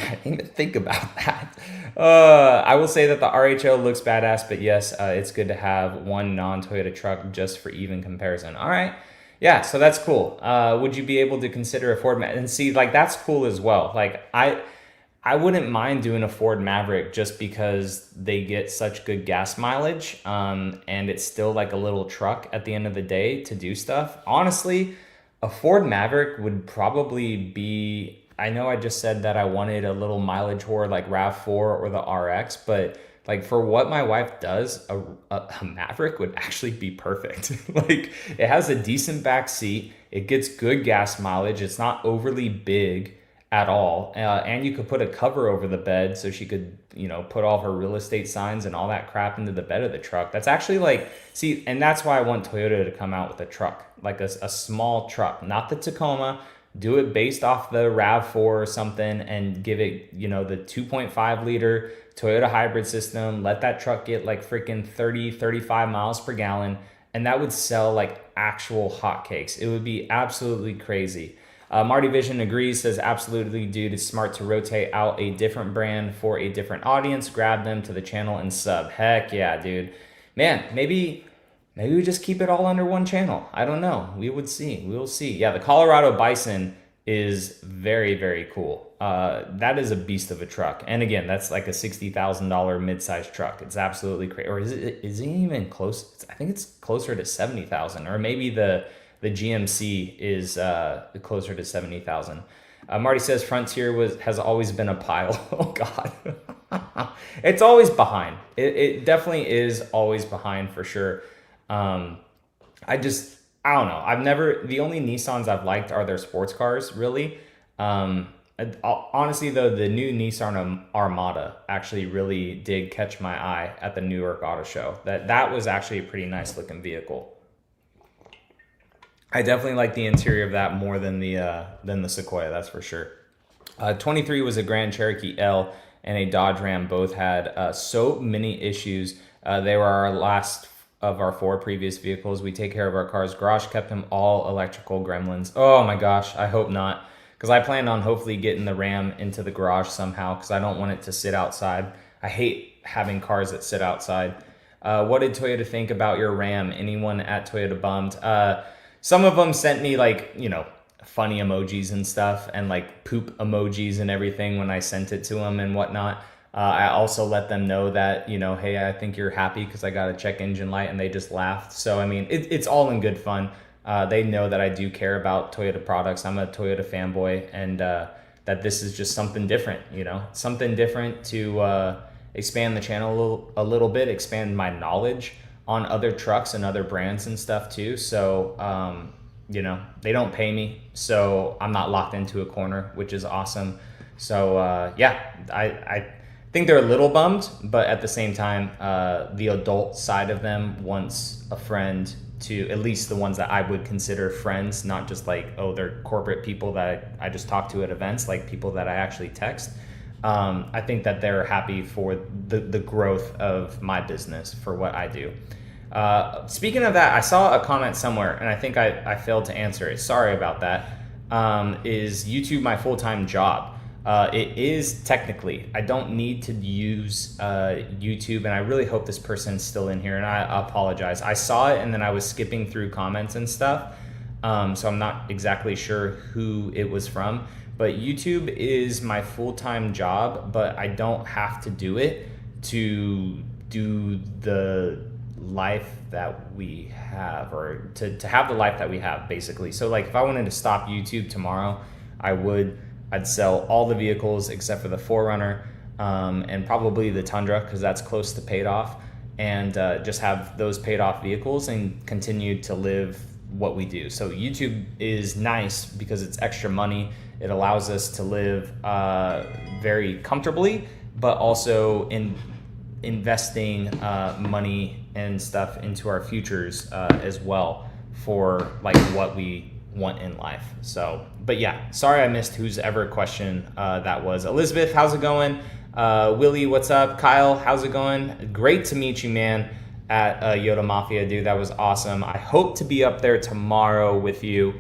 I didn't even think about that. I will say that the RHO looks badass, but yes, it's good to have one non-Toyota truck just for even comparison. All right. Yeah, so that's cool. Would you be able to consider a Ford and see, like, that's cool as well. Like, I wouldn't mind doing a Ford Maverick just because they get such good gas mileage, and it's still like a little truck at the end of the day to do stuff. Honestly, a Ford Maverick would probably be, I know I just said that I wanted a little mileage whore like RAV4 or the RX, but like for what my wife does, a Maverick would actually be perfect. Like, it has a decent back seat. It gets good gas mileage. It's not overly big at all. And you could put a cover over the bed so she could, put all her real estate signs and all that crap into the bed of the truck. That's actually like, see, and that's why I want Toyota to come out with a truck, like a small truck, not the Tacoma. Do it based off the RAV4 or something and give it, the 2.5 liter Toyota hybrid system. Let that truck get like freaking 30, 35 miles per gallon. And that would sell like actual hotcakes. It would be absolutely crazy. Marty Vision agrees, says absolutely, dude, it's smart to rotate out a different brand for a different audience, grab them to the channel and sub. Heck yeah, dude. Man, maybe we just keep it all under one channel. I don't know. We will see. Yeah, the Colorado Bison is very, very cool. That is a beast of a truck. And again, that's like a $60,000 mid-sized truck. It's absolutely crazy. Or is it even close? I think it's closer to 70,000, or maybe the GMC is closer to 70,000. Marty says Frontier has always been a pile. Oh God, it's always behind. It definitely is always behind for sure. I don't know. The only Nissans I've liked are their sports cars, really. Honestly though, the new Nissan Armada actually really did catch my eye at the New York Auto Show. That was actually a pretty nice looking vehicle. I definitely like the interior of that more than the Sequoia, that's for sure. 23 was a Grand Cherokee L and a Dodge Ram. Both had so many issues. They were our last of our 4 previous vehicles. We take care of our cars. Garage kept them all electrical gremlins. Oh my gosh, I hope not. Because I plan on hopefully getting the Ram into the garage somehow, because I don't want it to sit outside. I hate having cars that sit outside. What did Toyota think about your Ram? Anyone at Toyota bummed? Some of them sent me like, funny emojis and stuff, and like poop emojis and everything when I sent it to them and whatnot. I also let them know that, hey, I think you're happy because I got a check engine light, and they just laughed. So, I mean, it's all in good fun. They know that I do care about Toyota products. I'm a Toyota fanboy, and that this is just something different, something different to expand the channel a little bit, expand my knowledge on other trucks and other brands and stuff too. So, they don't pay me, so I'm not locked into a corner, which is awesome. So, I think they're a little bummed, but at the same time, the adult side of them wants a friend, to at least the ones that I would consider friends, not just like, oh, they're corporate people that I just talk to at events, like people that I actually text. I think that they're happy for the growth of my business, for what I do. Speaking of that, I saw a comment somewhere, and I think I failed to answer it. Sorry about that. Is YouTube my full-time job? It is technically. I don't need to use YouTube, and I really hope this person's still in here, and I apologize. I saw it, and then I was skipping through comments and stuff, so I'm not exactly sure who it was from. But YouTube is my full-time job, but I don't have to do it to do the life that we have, or to have the life that we have, basically. So like, if I wanted to stop YouTube tomorrow, I'd sell all the vehicles except for the 4Runner, and probably the Tundra, because that's close to paid off, and just have those paid off vehicles and continue to live what we do. So YouTube is nice because it's extra money. It allows us to live very comfortably, but also investing money and stuff into our futures as well, for like what we want in life. So, but yeah, sorry I missed whose ever question that was. Elizabeth, how's it going? Willie, what's up? Kyle, how's it going? Great to meet you, man, at Yota Mafia, dude. That was awesome. I hope to be up there tomorrow with you.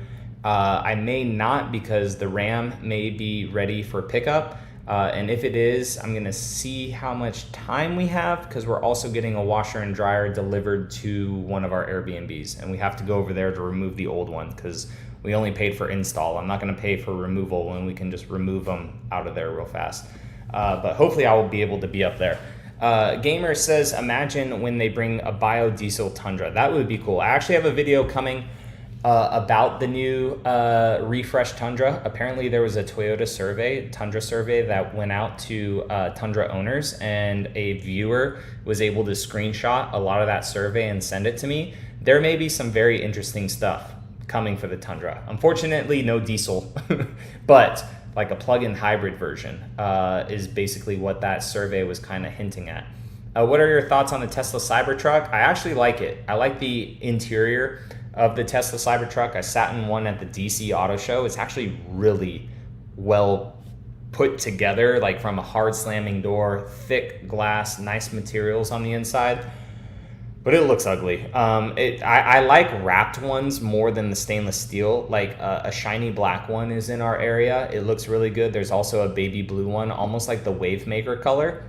I may not, because the Ram may be ready for pickup. And if it is, I'm gonna see how much time we have, because we're also getting a washer and dryer delivered to one of our Airbnbs, and we have to go over there to remove the old one because we only paid for install. I'm not gonna pay for removal when we can just remove them out of there real fast. But hopefully I will be able to be up there. Gamer says, imagine when they bring a biodiesel Tundra. That would be cool. I actually have a video coming about the new refreshed Tundra. Apparently there was a Toyota survey, Tundra survey, that went out to Tundra owners, and a viewer was able to screenshot a lot of that survey and send it to me. There may be some very interesting stuff coming for the Tundra. Unfortunately, no diesel, but like a plug-in hybrid version is basically what that survey was kind of hinting at. What are your thoughts on the Tesla Cybertruck? I actually like it. I like the interior of the Tesla Cybertruck. I sat in one at the DC Auto Show. It's actually really well put together, like from a hard slamming door, thick glass, nice materials on the inside, but it looks ugly. I like wrapped ones more than the stainless steel. Like a shiny black one is in our area. It looks really good. There's also a baby blue one, almost like the Wavemaker color,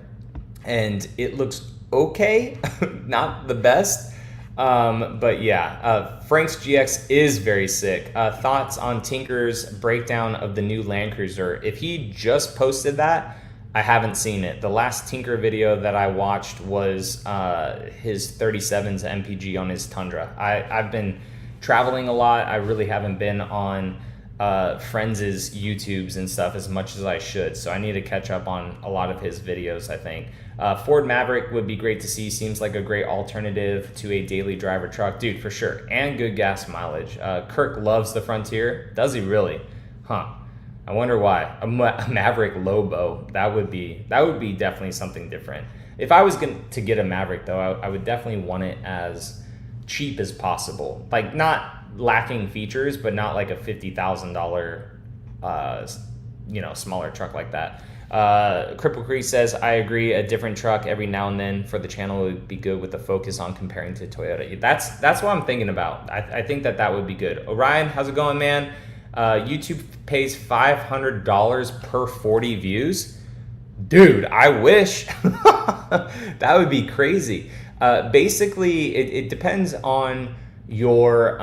and it looks okay, not the best. But yeah, Frank's GX is very sick. Thoughts on Tinker's breakdown of the new Land Cruiser? If he just posted that, I haven't seen it. The last Tinker video that I watched was his 37's MPG on his Tundra. I've been traveling a lot. I really haven't been on friends' YouTubes and stuff as much as I should, so I need to catch up on a lot of his videos, I think. Ford Maverick would be great to see. Seems like a great alternative to a daily driver truck. Dude, for sure. And good gas mileage. Kirk loves the Frontier. Does he really? Huh. I wonder why. A Maverick Lobo, that would be definitely something different. If I was going to get a Maverick, though, I would definitely want it as cheap as possible. Like, not lacking features, but not like a $50,000 smaller truck like that. Cripple Creek says, I agree, a different truck every now and then for the channel would be good, with the focus on comparing to Toyota. That's what I'm thinking about. I think that would be good. Orion, how's it going, man? YouTube pays $500 per 40 views. Dude, I wish. That would be crazy. Basically, it depends on your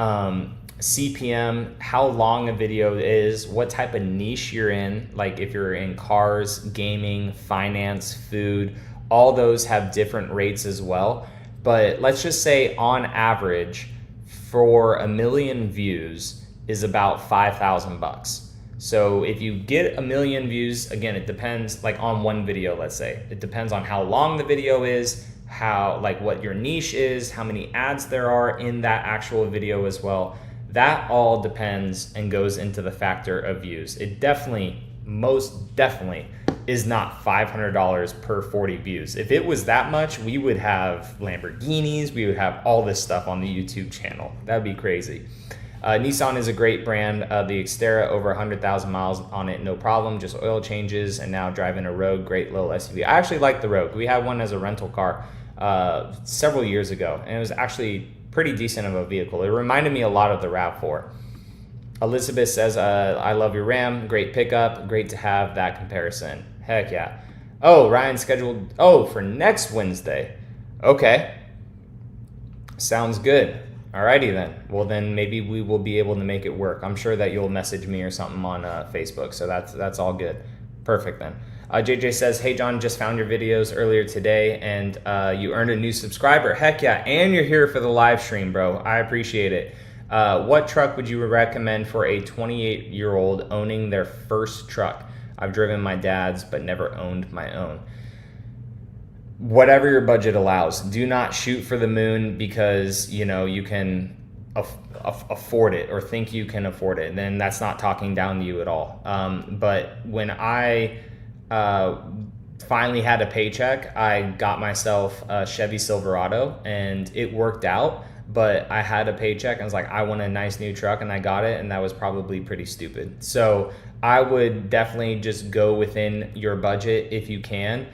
CPM, how long a video is, what type of niche you're in. Like if you're in cars, gaming, finance, food, all those have different rates as well. But let's just say on average for 1 million views is about $5,000. So if you get 1 million views, again, it depends, like on one video, let's say, it depends on how long the video is, how, like what your niche is, how many ads there are in that actual video as well. That all depends and goes into the factor of views. It definitely, most definitely, is not $500 per 40 views. If it was that much, we would have Lamborghinis, we would have all this stuff on the YouTube channel. That'd be crazy. Nissan is a great brand. The Xterra, over 100,000 miles on it, no problem, just oil changes, and now driving a Rogue, great little SUV. I actually like the Rogue. We had one as a rental car several years ago, and it was actually pretty decent of a vehicle. It reminded me a lot of the RAV4. Elizabeth says, I love your Ram, great pickup, great to have that comparison. Heck yeah. Oh, Ryan scheduled, for next Wednesday. Okay. Sounds good. Alrighty then. Well then maybe we will be able to make it work. I'm sure that you'll message me or something on Facebook, so that's all good. Perfect then. JJ says, hey John, just found your videos earlier today and you earned a new subscriber. Heck yeah, and you're here for the live stream, bro. I appreciate it. What truck would you recommend for a 28-year-old owning their first truck? I've driven my dad's but never owned my own. Whatever your budget allows. Do not shoot for the moon because you can afford it or think you can afford it. Then that's not talking down to you at all. But when I finally had a paycheck, I got myself a Chevy Silverado and it worked out. But I had a paycheck and I was like, I want a nice new truck, and I got it, and that was probably pretty stupid. So I would definitely just go within your budget if you can.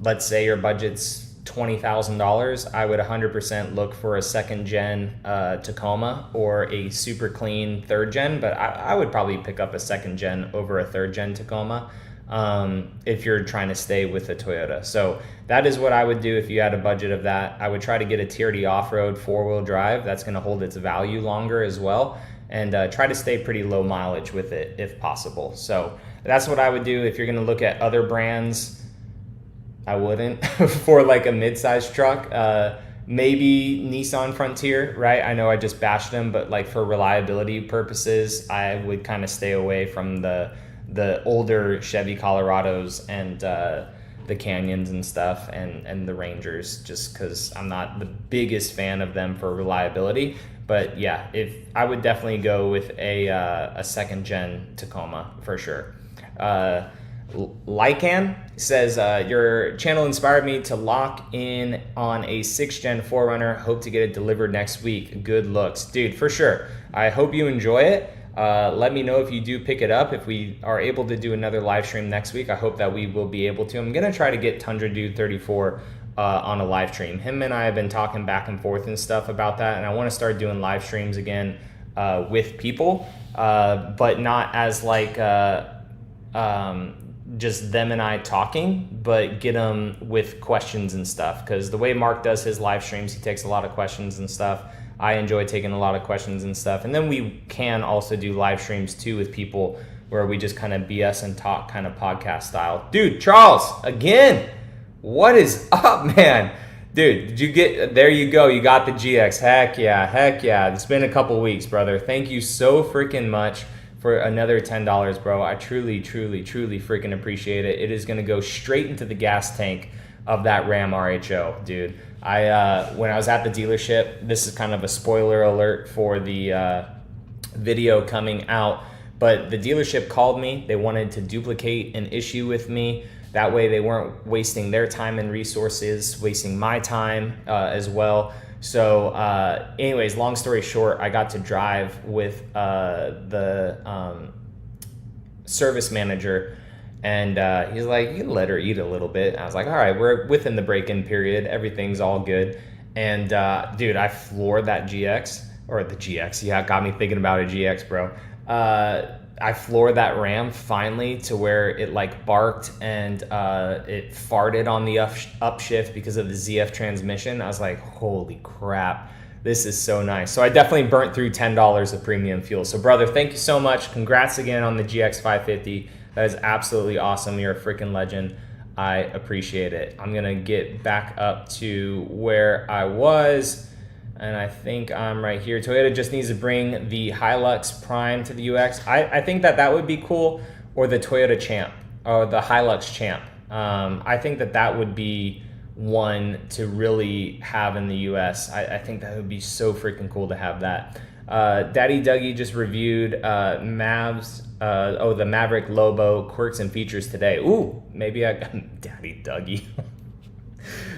Let's say your budget's $20,000. I would 100% look for a second gen Tacoma or a super clean third gen, but I would probably pick up a second gen over a third gen Tacoma. if you're trying to stay with a Toyota. So that is what I would do if you had a budget of that. I would try to get a TRD off-road 4-wheel drive. That's going to hold its value longer as well, and try to stay pretty low mileage with it if possible. So that's what I would do. If you're going to look at other brands, I wouldn't for like a mid-sized truck. Maybe Nissan Frontier, right? I know I just bashed them, but like for reliability purposes, I would kind of stay away from the older Chevy Colorados and the Canyons and stuff, and the Rangers, just because I'm not the biggest fan of them for reliability. But yeah, if I would definitely go with a second gen Tacoma for sure. Lycan says, your channel inspired me to lock in on a 6th gen 4Runner. Hope to get it delivered next week. Good looks. Dude, for sure. I hope you enjoy it. Let me know if you do pick it up. If we are able to do another live stream next week, I hope that we will be able to. I'm going to try to get Tundra Dude 34 on a live stream. Him and I have been talking back and forth and stuff about that, and I want to start doing live streams again with people, but not as like just them and I talking, but get them with questions and stuff. Because the way Mark does his live streams, he takes a lot of questions and stuff. I enjoy taking a lot of questions and stuff. And then we can also do live streams too with people where we just kind of BS and talk kind of podcast style. Dude, Charles, again, what is up, man? Dude, did you get, there you go. You got the GX. Heck yeah. It's been a couple weeks, brother. Thank you so freaking much for another $10, bro. I truly freaking appreciate it. It is gonna go straight into the gas tank of that Ram RHO, dude. When I was at the dealership, this is kind of a spoiler alert for the video coming out, but the dealership called me. They wanted to duplicate an issue with me. That way they weren't wasting their time and resources, wasting my time as well. So anyways, long story short, I got to drive with the service manager, and he's like, you can let her eat a little bit. I was like, all right, we're within the break-in period. Everything's all good. And dude, I floored that GX, or the GX. Yeah, got me thinking about a GX, bro. I floored that Ram finally to where it like barked and it farted on the upshift because of the ZF transmission. I was like, holy crap, this is so nice. So I definitely burnt through $10 of premium fuel. So brother, thank you so much. Congrats again on the GX 550. That is absolutely awesome. You're a freaking legend. I appreciate it. I'm gonna get back up to where I was. And I think I'm right here. Toyota just needs to bring the Hilux Prime to the UX. I think that would be cool, or the Toyota Champ, or the Hilux Champ. I think that would be one to really have in the US. I think that would be so freaking cool to have that. Daddy Dougie just reviewed the Maverick Lobo quirks and features today. Ooh, maybe Daddy Dougie.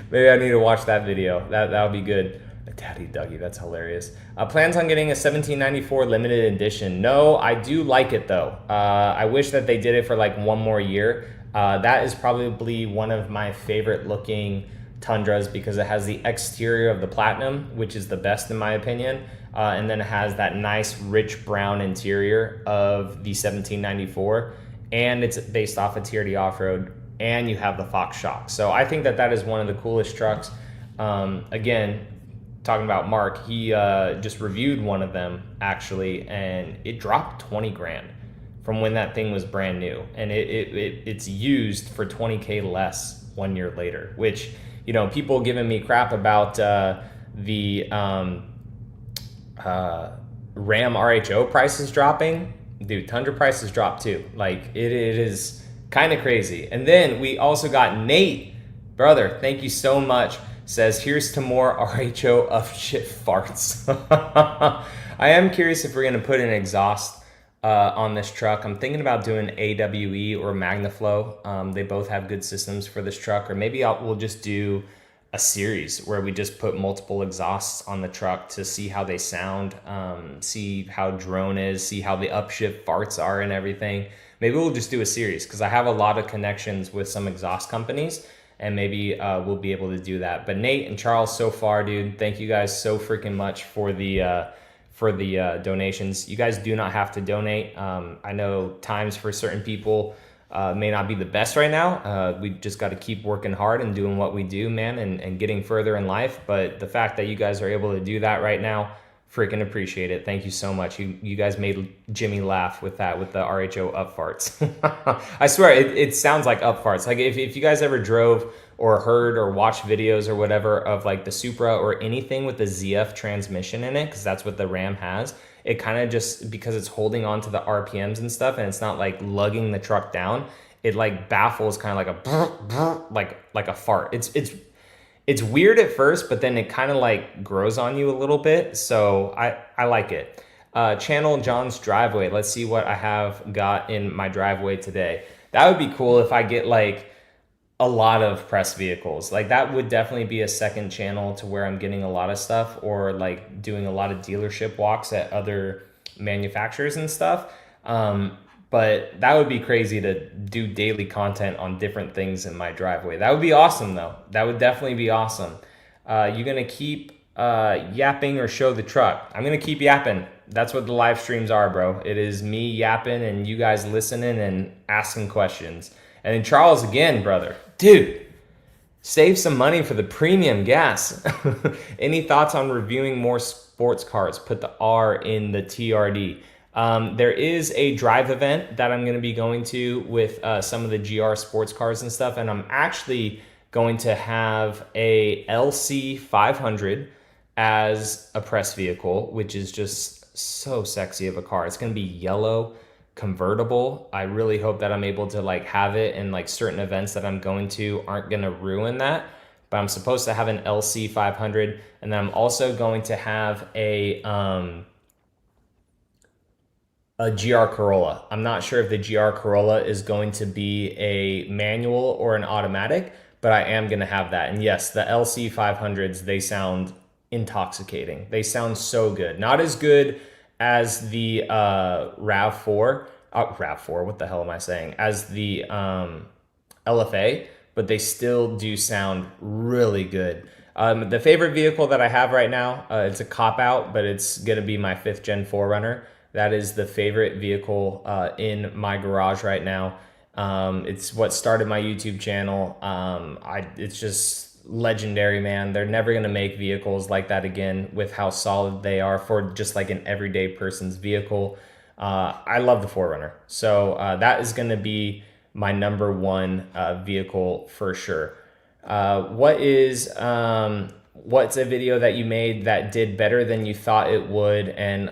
Maybe I need to watch that video. That would be good. Daddy Dougie, that's hilarious. Plans on getting a 1794 limited edition. No, I do like it though. I wish that they did it for like one more year. That is probably one of my favorite looking Tundras because it has the exterior of the Platinum, which is the best in my opinion. And then it has that nice rich brown interior of the 1794. And it's based off of TRD Off-Road, and you have the Fox shock. So I think that is one of the coolest trucks. Again, talking about Mark, he just reviewed one of them actually, and it dropped 20 grand from when that thing was brand new, and it's used for 20K less 1 year later, which, you know, people giving me crap about the Ram RHO prices dropping. Dude, Tundra prices dropped too. Like it is kind of crazy. And then we also got Nate, brother, thank you so much, says, here's to more RHO of shit farts. I am curious if we're going to put an exhaust on this truck. I'm thinking about doing AWE or MagnaFlow. They both have good systems for this truck. Or maybe we'll just do a series where we just put multiple exhausts on the truck to see how they sound, see how drone is, see how the upshift farts are and everything. Maybe we'll just do a series because I have a lot of connections with some exhaust companies, and maybe we'll be able to do that. But Nate and Charles, so far, dude, thank you guys so freaking much for the donations. You guys do not have to donate. I know times for certain people may not be the best right now. We just got to keep working hard and doing what we do, man, and getting further in life. But the fact that you guys are able to do that right now, freaking appreciate it. Thank you so much. You guys made Jimmy laugh with that, with the RHO up farts. I swear, it sounds like up farts. Like if you guys ever drove or heard or watched videos or whatever of like the Supra or anything with the ZF transmission in it, because that's what the Ram has, it kind of just, because it's holding on to the RPMs and stuff and it's not like lugging the truck down, it like baffles kind of like a brr, brr, like a fart. It's weird at first, but then it kind of like grows on you a little bit. So I like it. Channel John's driveway. Let's see what I have got in my driveway today. That would be cool if I get like a lot of press vehicles. Like that would definitely be a second channel to where I'm getting a lot of stuff, or like doing a lot of dealership walks at other manufacturers and stuff. But that would be crazy to do daily content on different things in my driveway. That would be awesome though. That would definitely be awesome. You gonna keep yapping or show the truck? I'm gonna keep yapping. That's what the live streams are, bro. It is me yapping and you guys listening and asking questions. And then Charles again, brother. Dude, save some money for the premium gas. Any thoughts on reviewing more sports cars? Put the R in the TRD. There is a drive event that I'm going to be going to with some of the GR sports cars and stuff. And I'm actually going to have a LC 500 as a press vehicle, which is just so sexy of a car. It's going to be yellow, convertible. I really hope that I'm able to like have it, and like certain events that I'm going to aren't going to ruin that. But I'm supposed to have an LC 500, and then I'm also going to have a GR Corolla. I'm not sure if the GR Corolla is going to be a manual or an automatic, but I am going to have that. And yes, the LC 500s, they sound intoxicating. They sound so good. Not as good as the RAV4, what the hell am I saying? As the LFA, but they still do sound really good. The favorite vehicle that I have right now, it's a cop-out, but it's gonna be my 5th Gen 4Runner. That is the favorite vehicle in my garage right now. It's what started my YouTube channel. It's just legendary, man. They're never gonna make vehicles like that again with how solid they are for just like an everyday person's vehicle. I love the 4Runner. So that is gonna be my number one vehicle for sure. What's a video that you made that did better than you thought it would, and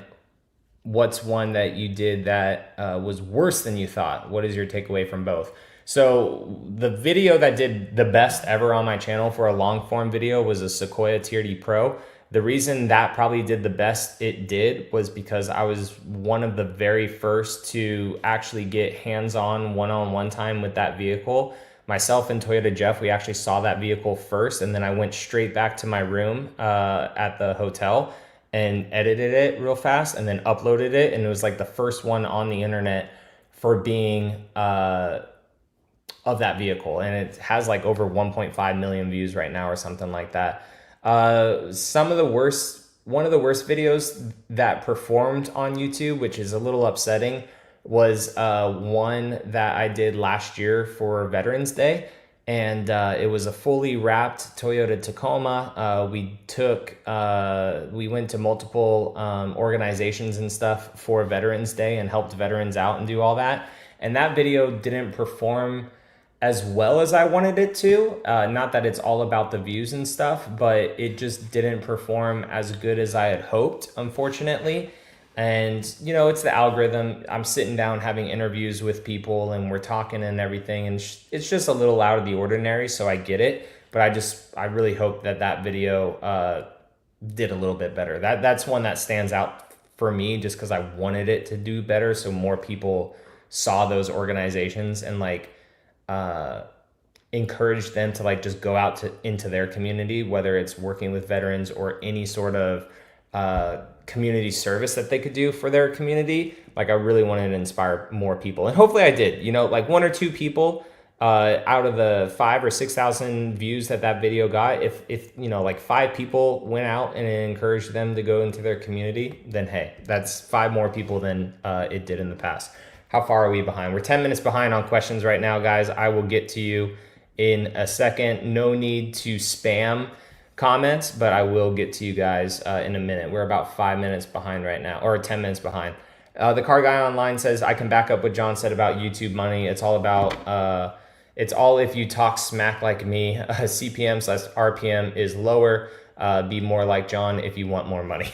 what's one that you did that was worse than you thought? What is your takeaway from both? So the video that did the best ever on my channel for a long form video was a Sequoia TRD Pro. The reason that probably did the best it did was because I was one of the very first to actually get hands-on one-on-one time with that vehicle. Myself and Toyota Jeff, we actually saw that vehicle first, and then I went straight back to my room at the hotel and edited it real fast and then uploaded it. And it was like the first one on the internet for being of that vehicle. And it has like over 1.5 million views right now or something like that. One of the worst videos that performed on YouTube, which is a little upsetting, was one that I did last year for Veterans Day. And it was a fully wrapped Toyota Tacoma. We went to multiple organizations and stuff for Veterans Day and helped veterans out and do all that. And that video didn't perform as well as I wanted it to. Not that it's all about the views and stuff, but it just didn't perform as good as I had hoped, unfortunately. And, you know, it's the algorithm. I'm sitting down having interviews with people and we're talking and everything. And it's just a little out of the ordinary, so I get it. But I really hope that video did a little bit better. That's one that stands out for me just because I wanted it to do better, so more people saw those organizations and like encourage them to like just go out into their community, whether it's working with veterans or any sort of community service that they could do for their community. Like I really wanted to inspire more people, and hopefully I did. You know, like 1 or 2 people out of the 5,000 or 6,000 views that video got, if you know, like 5 people went out and encouraged them to go into their community, then hey, that's 5 more people than it did in the past. How far are we behind? We're 10 minutes behind on questions right now, guys. I will get to you in a second. No need to spam comments, but I will get to you guys in a minute. We're about 5 minutes behind right now, or 10 minutes behind. The car guy online says, I can back up what John said about YouTube money. It's all about, it's all if you talk smack like me. CPM/RPM is lower. Be more like John if you want more money.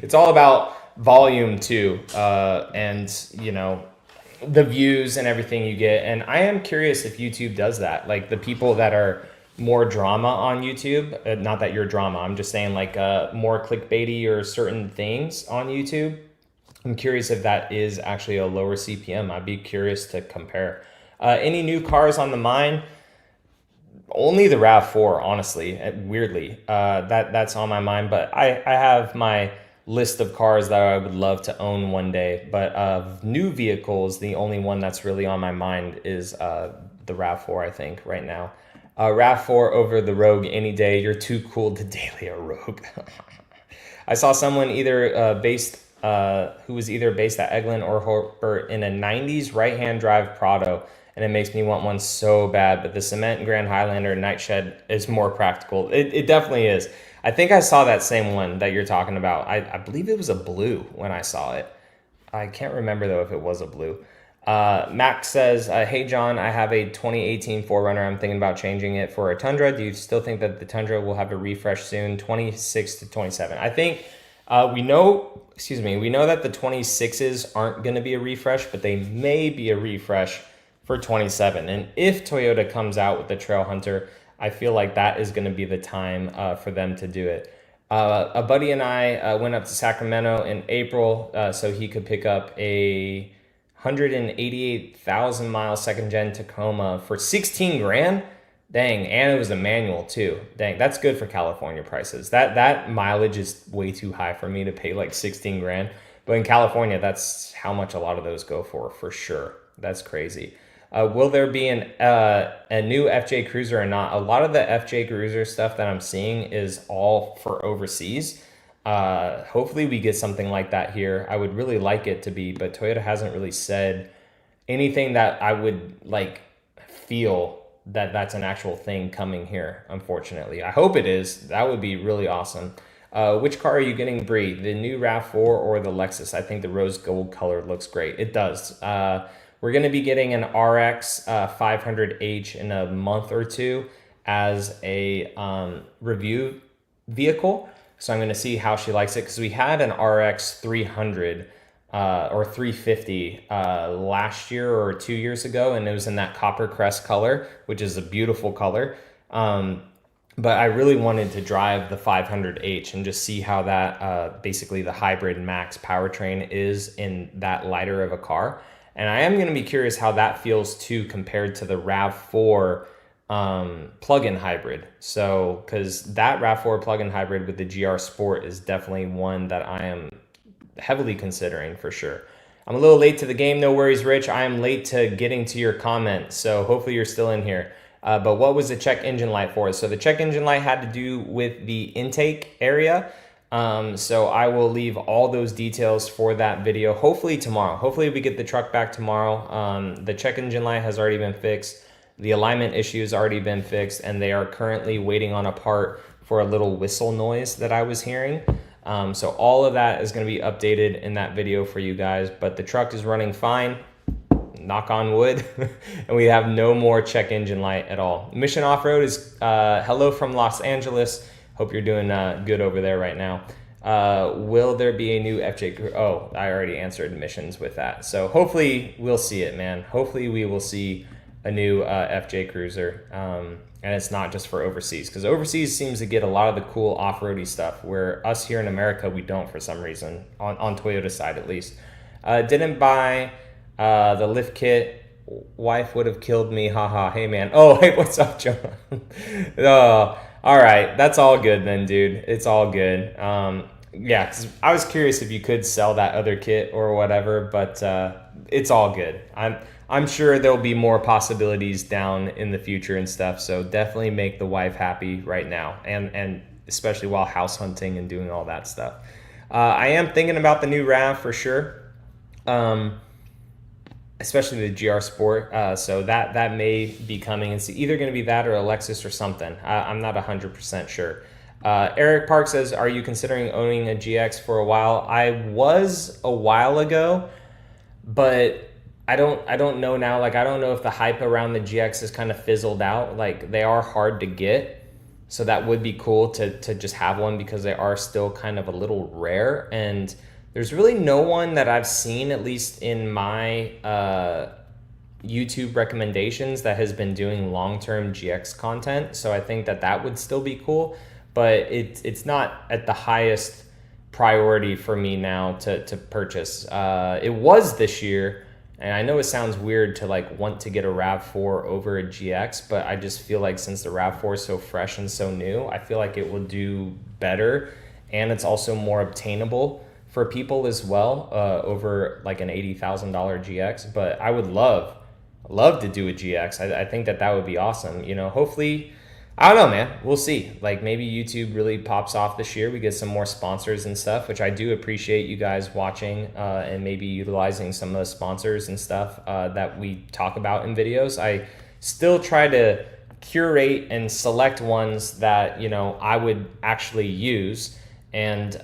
It's all about volume too, and you know, the views and everything you get. And I am curious if YouTube does that. Like the people that are more drama on YouTube, not that you're drama, I'm just saying like more clickbaity or certain things on YouTube. I'm curious if that is actually a lower CPM. I'd be curious to compare. Any new cars on the mind? Only the RAV4, honestly, weirdly. That's on my mind, but I have my list of cars that I would love to own one day. But of new vehicles, the only one that's really on my mind is the RAV4, I think, right now. RAV4 over the Rogue any day. You're too cool to daily a Rogue. I saw someone who was either based at Eglin or Hopper in a 90s right-hand drive Prado, and it makes me want one so bad, but the cement and Grand Highlander Nightshed is more practical. It definitely is. I think I saw that same one that you're talking about. I believe it was a blue when I saw it. I can't remember, though, if it was a blue. Max says, hey, John, I have a 2018 4Runner. I'm thinking about changing it for a Tundra. Do you still think that the Tundra will have a refresh soon? 26 to 27. I think we know that the 26s aren't going to be a refresh, but they may be a refresh for 27. And if Toyota comes out with the Trail Hunter, I feel like that is going to be the time for them to do it. A buddy and I went up to Sacramento in April so he could pick up a 188,000 mile second gen Tacoma for 16 grand. Dang, and it was a manual too. Dang, that's good for California prices. That mileage is way too high for me to pay like 16 grand. But in California, that's how much a lot of those go for sure. That's crazy. Will there be a new FJ Cruiser or not? A lot of the FJ Cruiser stuff that I'm seeing is all for overseas. Hopefully we get something like that here. I would really like it to be, but Toyota hasn't really said anything that I would like feel that that's an actual thing coming here, unfortunately. I hope it is. That would be really awesome. Which car are you getting, Bree? The new RAV4 or the Lexus? I think the rose gold color looks great. It does. We're going to be getting an RX 500H in a month or two as a review vehicle. So I'm going to see how she likes it, because we had an RX 300 or 350 last year or 2 years ago, and it was in that copper crest color, which is a beautiful color. But I really wanted to drive the 500H and just see how that basically the hybrid max powertrain is in that lighter of a car. And I am going to be curious how that feels too compared to the RAV4 plug-in hybrid. So, because that RAV4 plug-in hybrid with the GR Sport is definitely one that I am heavily considering for sure. I'm a little late to the game. No worries, Rich. I am late to getting to your comment, so hopefully you're still in here. But what was the check engine light for? So the check engine light had to do with the intake area. So I will leave all those details for that video, hopefully tomorrow. Hopefully we get the truck back tomorrow. The check engine light has already been fixed. The alignment issue has already been fixed, and they are currently waiting on a part for a little whistle noise that I was hearing. So all of that is going to be updated in that video for you guys, but the truck is running fine, knock on wood, and we have no more check engine light at all. Mission Off-Road is hello from Los Angeles. Hope you're doing good over there right now. Will there be a new FJ? Oh, I already answered missions with that. So hopefully we'll see it, man. Hopefully we will see a new FJ Cruiser. And it's not just for overseas, because overseas seems to get a lot of the cool off-roady stuff, where us here in America, we don't for some reason, on Toyota's side at least. Didn't buy the lift kit. Wife would have killed me, haha. Hey, man. Oh, hey, what's up, John? Oh, all right, that's all good then, dude. It's all good. Yeah, 'cause I was curious if you could sell that other kit or whatever, but it's all good. I'm sure there'll be more possibilities down in the future and stuff. So definitely make the wife happy right now, and especially while house hunting and doing all that stuff. I am thinking about the new RAV for sure. especially the GR Sport. So that may be coming. It's either going to be that or a Lexus or something. I'm not 100% sure. Eric Park says, are you considering owning a GX for a while? I was a while ago, but I don't know now. Like, I don't know if the hype around the GX is kind of fizzled out. Like, they are hard to get. So that would be cool to just have one, because they are still kind of a little rare. And there's really no one that I've seen, at least in my YouTube recommendations, that has been doing long-term GX content. So I think that would still be cool, but it's not at the highest priority for me now to purchase. It was this year, and I know it sounds weird to like want to get a RAV4 over a GX, but I just feel like since the RAV4 is so fresh and so new, I feel like it will do better, and it's also more obtainable for people as well, over like an $80,000 GX. But I would love to do a GX. I think that would be awesome. You know, hopefully, I don't know, man. We'll see. Like, maybe YouTube really pops off this year. We get some more sponsors and stuff, which I do appreciate you guys watching and maybe utilizing some of the sponsors and stuff that we talk about in videos. I still try to curate and select ones that, you know, I would actually use, and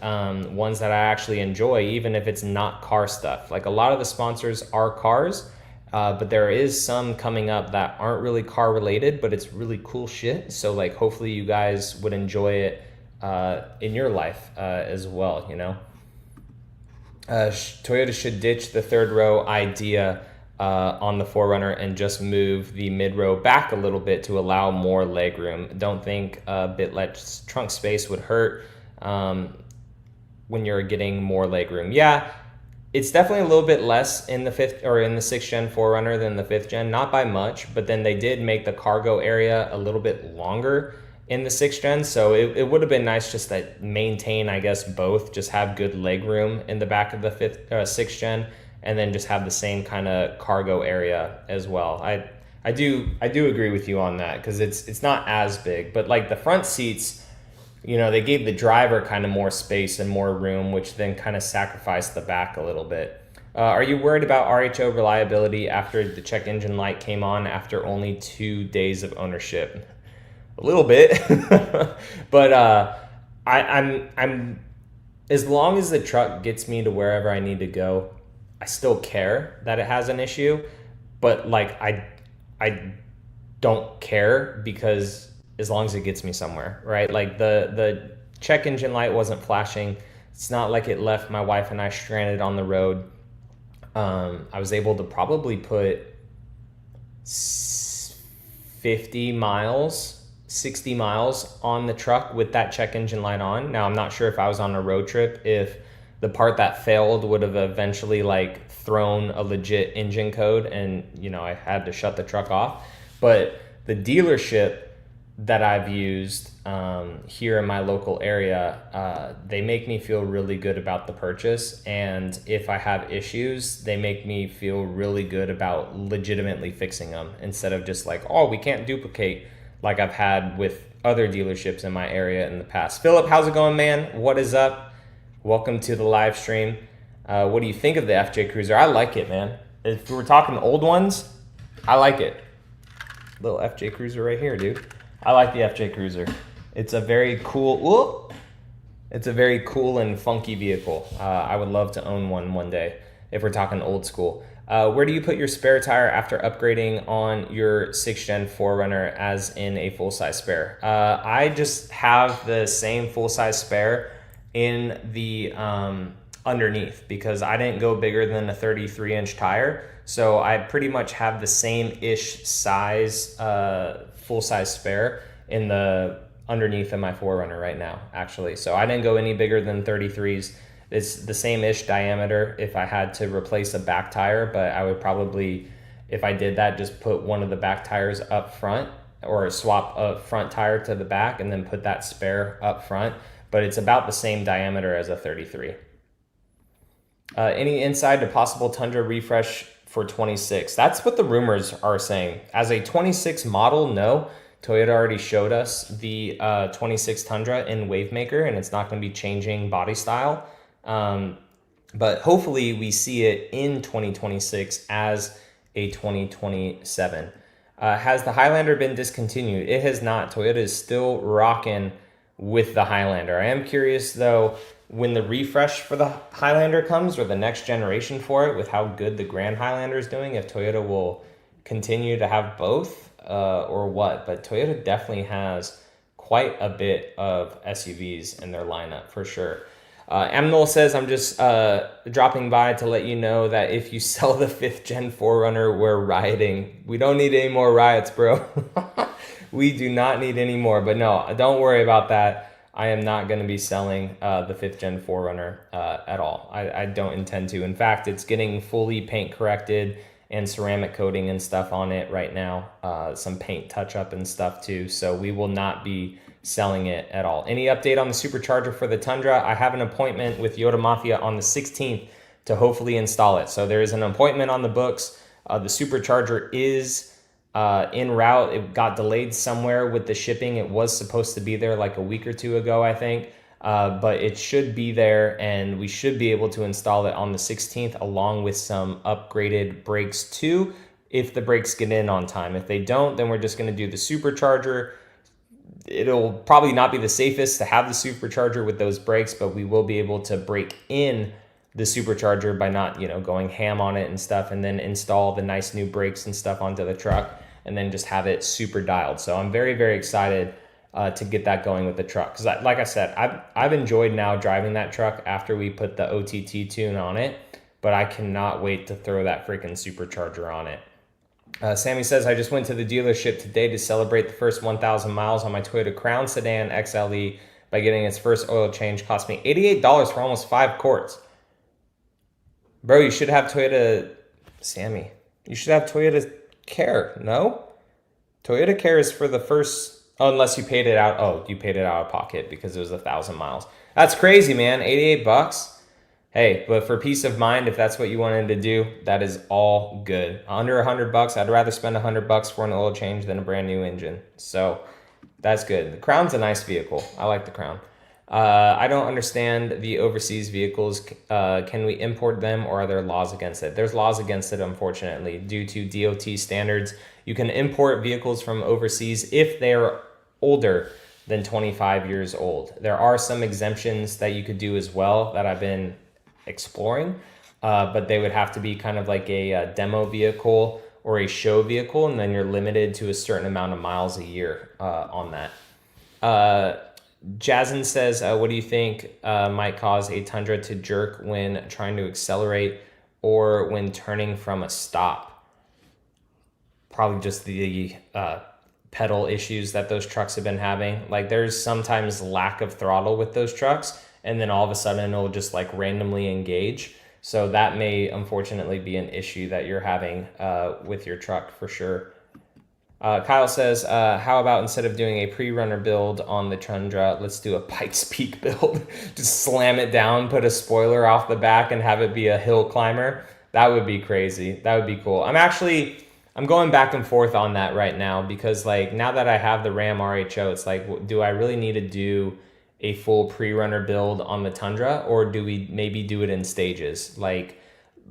ones that I actually enjoy, even if it's not car stuff. Like, a lot of the sponsors are cars, but there is some coming up that aren't really car related, but it's really cool shit. So like, hopefully you guys would enjoy it in your life as well, you know. Toyota should ditch the third row idea on the 4Runner and just move the mid row back a little bit to allow more leg room. Don't think a bit less trunk space would hurt when you're getting more leg room. Yeah, it's definitely a little bit less in the 6th gen 4Runner than the 5th gen, not by much, but then they did make the cargo area a little bit longer in the 6th gen, so it would have been nice just to maintain, I guess, both, just have good leg room in the back of the 6th gen, and then just have the same kind of cargo area as well. I do agree with you on that, because it's not as big, but like the front seats, you know, they gave the driver kind of more space and more room, which then kind of sacrificed the back a little bit. Are you worried about RHO reliability after the check engine light came on after only 2 days of ownership? A little bit, but I'm as long as the truck gets me to wherever I need to go, I still care that it has an issue. But like, I don't care, because as long as it gets me somewhere, right? Like the check engine light wasn't flashing. It's not like it left my wife and I stranded on the road. I was able to probably put 50 miles, 60 miles on the truck with that check engine light on. Now, I'm not sure if I was on a road trip, if the part that failed would have eventually like thrown a legit engine code and, you know, I had to shut the truck off. But the dealership that I've used here in my local area, they make me feel really good about the purchase. And if I have issues, they make me feel really good about legitimately fixing them, instead of just like, oh, we can't duplicate, like I've had with other dealerships in my area in the past. Philip, how's it going, man? What is up? Welcome to the live stream. What do you think of the FJ Cruiser? I like it, man. If we're talking old ones, I like it. Little FJ Cruiser right here, dude. I like the FJ Cruiser. It's a very cool, it's a very cool and funky vehicle. I would love to own one day, if we're talking old school. Where do you put your spare tire after upgrading on your 6th gen 4Runner as in a full-size spare? I just have the same full-size spare in the underneath, because I didn't go bigger than a 33-inch tire. So I pretty much have the same-ish size full-size spare in the underneath of my 4Runner right now, actually. So I didn't go any bigger than 33s. It's the same-ish diameter if I had to replace a back tire, but I would probably, if I did that, just put one of the back tires up front, or swap a front tire to the back and then put that spare up front. But it's about the same diameter as a 33. Any insight to possible Tundra refresh for 26? That's what the rumors are saying. As a 26 model, no. Toyota already showed us the 26 Tundra in Wavemaker, and it's not going to be changing body style. But hopefully we see it in 2026 as a 2027. Has the Highlander been discontinued? It has not. Toyota is still rocking with the Highlander. I am curious though, when the refresh for the Highlander comes, or the next generation for it, with how good the Grand Highlander is doing, if Toyota will continue to have both or what. But Toyota definitely has quite a bit of SUVs in their lineup for sure. Amnol says, I'm just dropping by to let you know that if you sell the 5th gen 4Runner, we're rioting. We don't need any more riots, bro. We do not need any more. But no, don't worry about that. I am not going to be selling the 5th gen 4Runner at all. I don't intend to. In fact, it's getting fully paint corrected and ceramic coating and stuff on it right now. Some paint touch up and stuff too. So we will not be selling it at all. Any update on the Supercharger for the Tundra? I have an appointment with Yota Mafia on the 16th to hopefully install it. So there is an appointment on the books. The Supercharger is en route. It got delayed somewhere with the shipping. It was supposed to be there like a week or two ago, I think. But it should be there, and we should be able to install it on the 16th along with some upgraded brakes too, if the brakes get in on time. If they don't, then we're just going to do the Supercharger. It'll probably not be the safest to have the Supercharger with those brakes, but we will be able to break in the Supercharger by not, going ham on it and stuff, and then install the nice new brakes and stuff onto the truck, and then just have it super dialed. So I'm very, very excited to get that going with the truck. Because like I said, I've enjoyed now driving that truck after we put the OTT tune on it, but I cannot wait to throw that freaking Supercharger on it. Sammy says, I just went to the dealership today to celebrate the first 1,000 miles on my Toyota Crown Sedan XLE by getting its first oil change. Cost me $88 for almost 5 quarts. Bro, you should have Toyota, Sammy, you should have Toyota Care, no? Toyota Care is for the first, unless you paid it out. Oh, you paid it out of pocket because it was 1,000 miles. That's crazy, man. $88. Hey, but for peace of mind, if that's what you wanted to do, that is all good. Under $100, I'd rather spend $100 for an oil change than a brand new engine. So that's good. The Crown's a nice vehicle. I like the Crown. I don't understand the overseas vehicles. Can we import them, or are there laws against it? There's laws against it, unfortunately, due to DOT standards. You can import vehicles from overseas if they're older than 25 years old. There are some exemptions that you could do as well that I've been exploring, but they would have to be kind of like a demo vehicle or a show vehicle, and then you're limited to a certain amount of miles a year on that. Jazzen says, what do you think might cause a Tundra to jerk when trying to accelerate or when turning from a stop? Probably just the pedal issues that those trucks have been having. Like, there's sometimes lack of throttle with those trucks, and then all of a sudden it'll just like randomly engage. So that may unfortunately be an issue that you're having with your truck for sure. Kyle says, how about instead of doing a pre-runner build on the Tundra, let's do a Pikes Peak build. Just slam it down, put a spoiler off the back, and have it be a hill climber. That would be crazy. That would be cool. I'm going back and forth on that right now, because like now that I have the Ram RHO, it's like, do I really need to do a full pre-runner build on the Tundra, or do we maybe do it in stages? Like,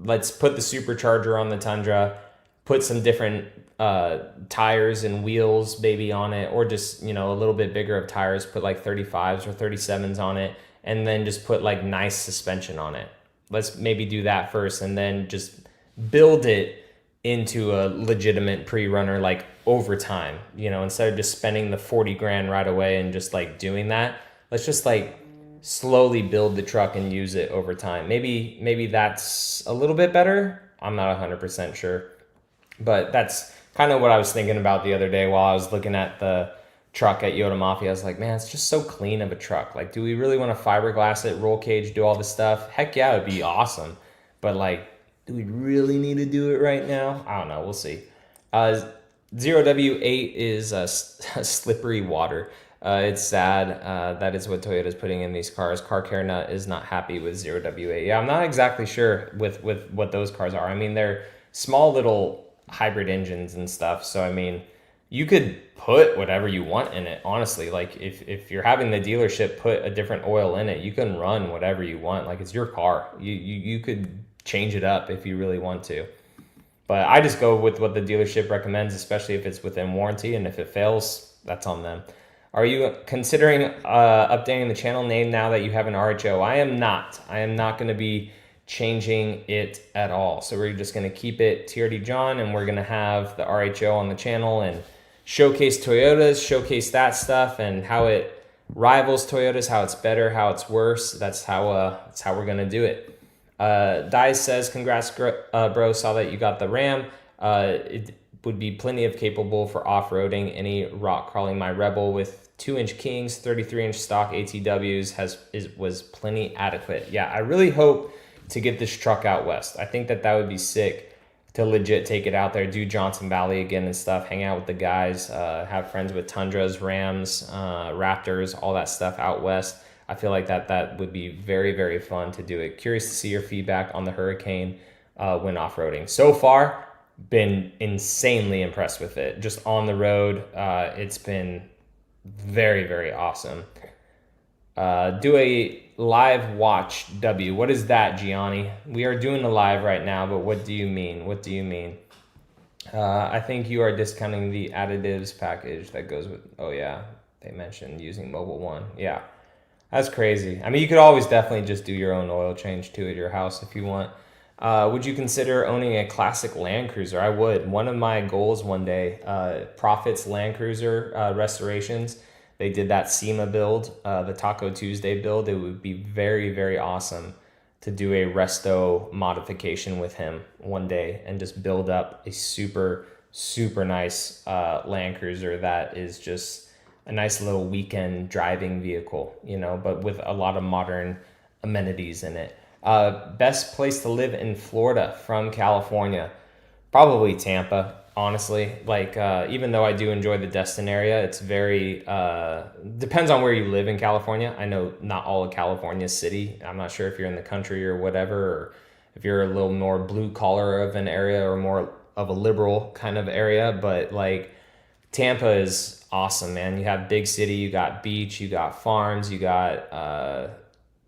let's put the Supercharger on the Tundra, put some different tires and wheels maybe on it, or just, a little bit bigger of tires, put like 35s or 37s on it, and then just put like nice suspension on it. Let's maybe do that first, and then just build it into a legitimate pre-runner like over time, instead of just spending the 40 grand right away and just like doing that. Let's just like slowly build the truck and use it over time. Maybe that's a little bit better. I'm not 100% sure, but that's kind of what I was thinking about the other day while I was looking at the truck at Yota Mafia. I was like, man, it's just so clean of a truck. Like, do we really want to fiberglass it, roll cage, do all this stuff? Heck yeah, it'd be awesome. But like, do we really need to do it right now? I don't know. We'll see. 0W8 is slippery water. It's sad. That is what Toyota's putting in these cars. Car Care Nut is not happy with 0W8. Yeah, I'm not exactly sure with what those cars are. I mean, they're small little hybrid engines and stuff. So, I mean, you could put whatever you want in it, honestly. Like, if you're having the dealership put a different oil in it, you can run whatever you want. Like, it's your car. You could change it up if you really want to. But I just go with what the dealership recommends, especially if it's within warranty, and if it fails, that's on them. Are you considering updating the channel name now that you have an RHO? I am not. I am not going to be changing it at all. So we're just going to keep it TRD John, and we're going to have the RHO on the channel and showcase Toyotas, showcase that stuff and how it rivals Toyotas, how it's better, how it's worse. That's how we're going to do it. Dice says, congrats, bro. Saw that you got the Ram. It would be plenty of capable for off-roading. Any rock crawling. My Rebel with 2-inch Kings, 33-inch stock ATWs was plenty adequate. Yeah, I really hope to get this truck out west. I think that would be sick to legit take it out there, do Johnson Valley again and stuff, hang out with the guys, have friends with Tundras, Rams, Raptors, all that stuff out west. I feel like that would be very, very fun to do it. Curious to see your feedback on the Hurricane when off-roading. So far, been insanely impressed with it. Just on the road, it's been very, very awesome. Do a live watch, W. What is that, Gianni? We are doing a live right now, but what do you mean? What do you mean? I think you are discounting the additives package that goes with, oh yeah, they mentioned using Mobile One. Yeah, that's crazy. I mean, you could always definitely just do your own oil change too at your house if you want. Would you consider owning a classic Land Cruiser? I would. One of my goals one day, Profit's Land Cruiser restorations, they did that SEMA build, the Taco Tuesday build. It would be very, very awesome to do a resto modification with him one day and just build up a super, super nice Land Cruiser that is just a nice little weekend driving vehicle, you know, but with a lot of modern amenities in it. Best place to live in Florida from California, probably Tampa, honestly. Like, even though I do enjoy the Destin area, it's very, depends on where you live in California. I know not all of California is city. I'm not sure if you're in the country or whatever, or if you're a little more blue collar of an area or more of a liberal kind of area, but like Tampa is awesome, man. You have big city, you got beach, you got farms, you got,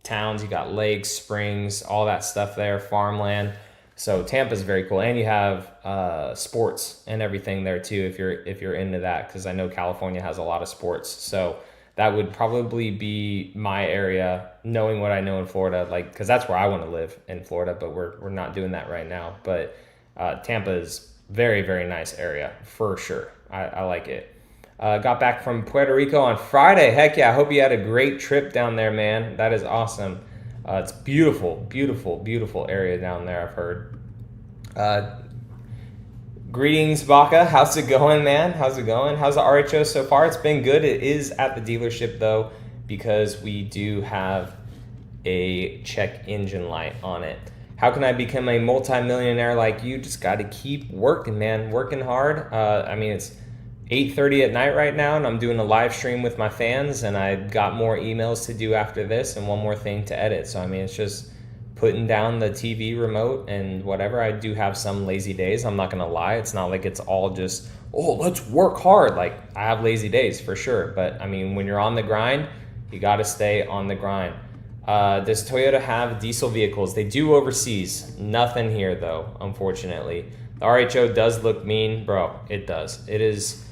towns, you got lakes, springs, all that stuff there, farmland. So Tampa's very cool, and you have sports and everything there too if you're into that, because I know California has a lot of sports. So that would probably be my area, knowing what I know in Florida, like, because that's where I want to live in Florida, but we're not doing that right now. But Tampa is very, very nice area for sure. I like it. Got back from Puerto Rico on Friday. Heck yeah, I hope you had a great trip down there, man. That is awesome. It's beautiful, beautiful, beautiful area down there, I've heard. Greetings, Baca. How's it going, man? How's it going? How's the RHO so far? It's been good. It is at the dealership, though, because we do have a check engine light on it. How can I become a multi-millionaire like you? Just got to keep working, man. Working hard. I mean, it's 8:30 at night right now, and I'm doing a live stream with my fans, and I got more emails to do after this and one more thing to edit. So I mean, it's just putting down the TV remote and whatever. I do have some lazy days, I'm not gonna lie. It's not like it's all just, oh, let's work hard. Like, I have lazy days for sure, but I mean, when you're on the grind, you got to stay on the grind. Does Toyota have diesel vehicles? They do overseas. Nothing here though, unfortunately. The RHO does look mean, bro. It does. It is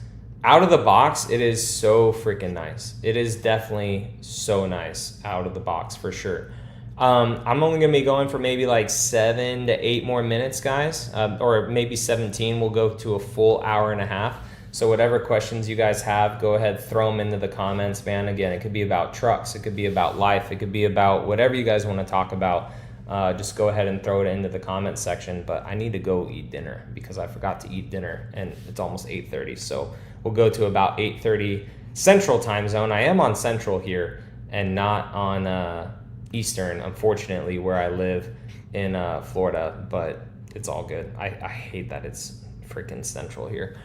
out of the box. It is so freaking nice. It is definitely so nice out of the box for sure. I'm only gonna be going for maybe like 7 to 8 more minutes, guys, or maybe 17. We'll go to a full hour and a half. So whatever questions you guys have, go ahead, throw them into the comments, man. Again, it could be about trucks, it could be about life, it could be about whatever you guys want to talk about. Just go ahead and throw it into the comment section. But I need to go eat dinner because I forgot to eat dinner, and it's almost 8:30. So we'll go to about 8:30 Central time zone. I am on Central here and not on Eastern, unfortunately, where I live in Florida, but it's all good. I hate that it's freaking Central here.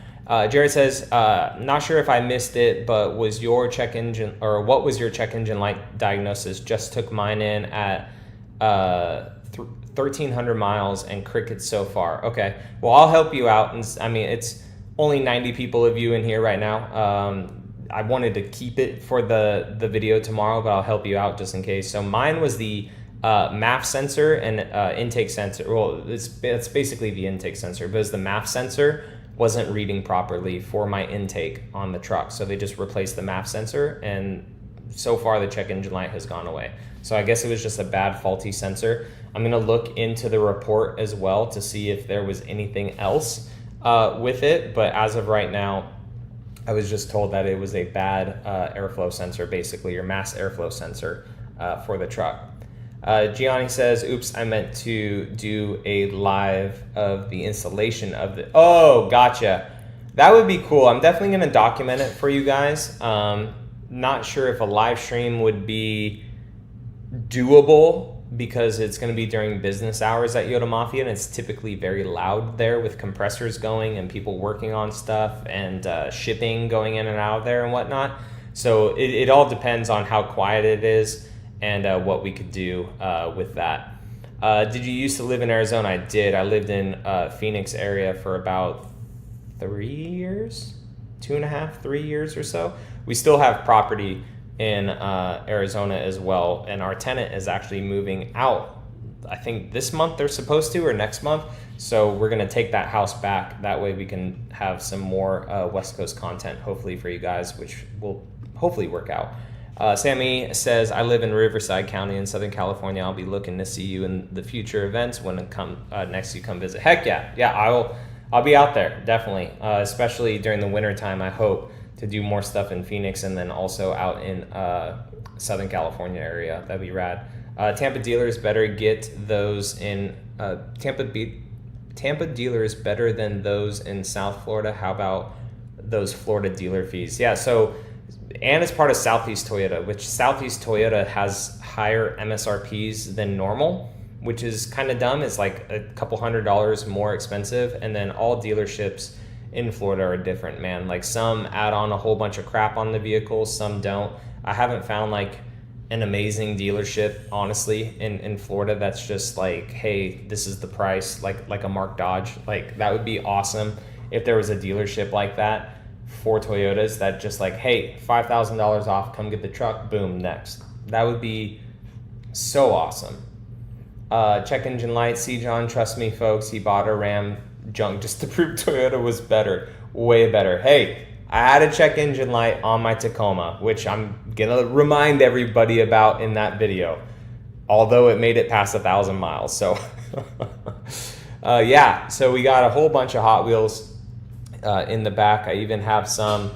Jared says, not sure if I missed it, but was your check engine, or what was your check engine light diagnosis? Just took mine in at 1,300 miles and crickets so far. Okay, well, I'll help you out. And I mean, it's only 90 people of you in here right now. I wanted to keep it for the video tomorrow, but I'll help you out just in case. So mine was the MAF sensor and intake sensor. Well, it's basically the intake sensor, but the MAF sensor wasn't reading properly for my intake on the truck. So they just replaced the MAF sensor, and so far the check engine light has gone away. So I guess it was just a bad faulty sensor. I'm gonna look into the report as well to see if there was anything else with it, but as of right now, I was just told that it was a bad airflow sensor, basically your mass airflow sensor for the truck. Gianni says, oops, I meant to do a live of the installation of the, oh, gotcha. That would be cool. I'm definitely gonna document it for you guys. Not sure if a live stream would be doable because it's gonna be during business hours at Yota Mafia, and it's typically very loud there with compressors going and people working on stuff and shipping going in and out of there and whatnot. So it all depends on how quiet it is and what we could do with that. Did you used to live in Arizona? I did. I lived in Phoenix area for about 3 years, 2.5, 3 years or so. We still have property in Arizona as well, and our tenant is actually moving out. I think this month they're supposed to, or next month. So we're gonna take that house back. That way we can have some more West Coast content, hopefully for you guys, which will hopefully work out. Sammy says, I live in Riverside County in Southern California. I'll be looking to see you in the future events when it come next you come visit. Heck yeah, yeah, I'll be out there, definitely, especially during the winter time. I hope to do more stuff in Phoenix and then also out in Southern California area. That'd be rad. Tampa dealers better get those in Tampa dealers better than those in South Florida. How about those Florida dealer fees? Yeah, so, and it's part of Southeast Toyota, which Southeast Toyota has higher MSRPs than normal, which is kind of dumb. It's like a couple $100 more expensive, and then all dealerships in Florida are different, man. Like some add on a whole bunch of crap on the vehicles, some don't. I haven't found like an amazing dealership, honestly, in Florida that's just like, hey, this is the price, like a Mark Dodge. Like that would be awesome if there was a dealership like that for Toyotas that just like, hey, $5,000 off, come get the truck, boom, next. That would be so awesome. Check engine light, see John, trust me folks, he bought a Ram junk just to prove Toyota was better, way better. Hey, I had a check engine light on my Tacoma, which I'm gonna remind everybody about in that video, although it made it past 1,000 miles. So yeah, so we got a whole bunch of Hot Wheels in the back. I even have some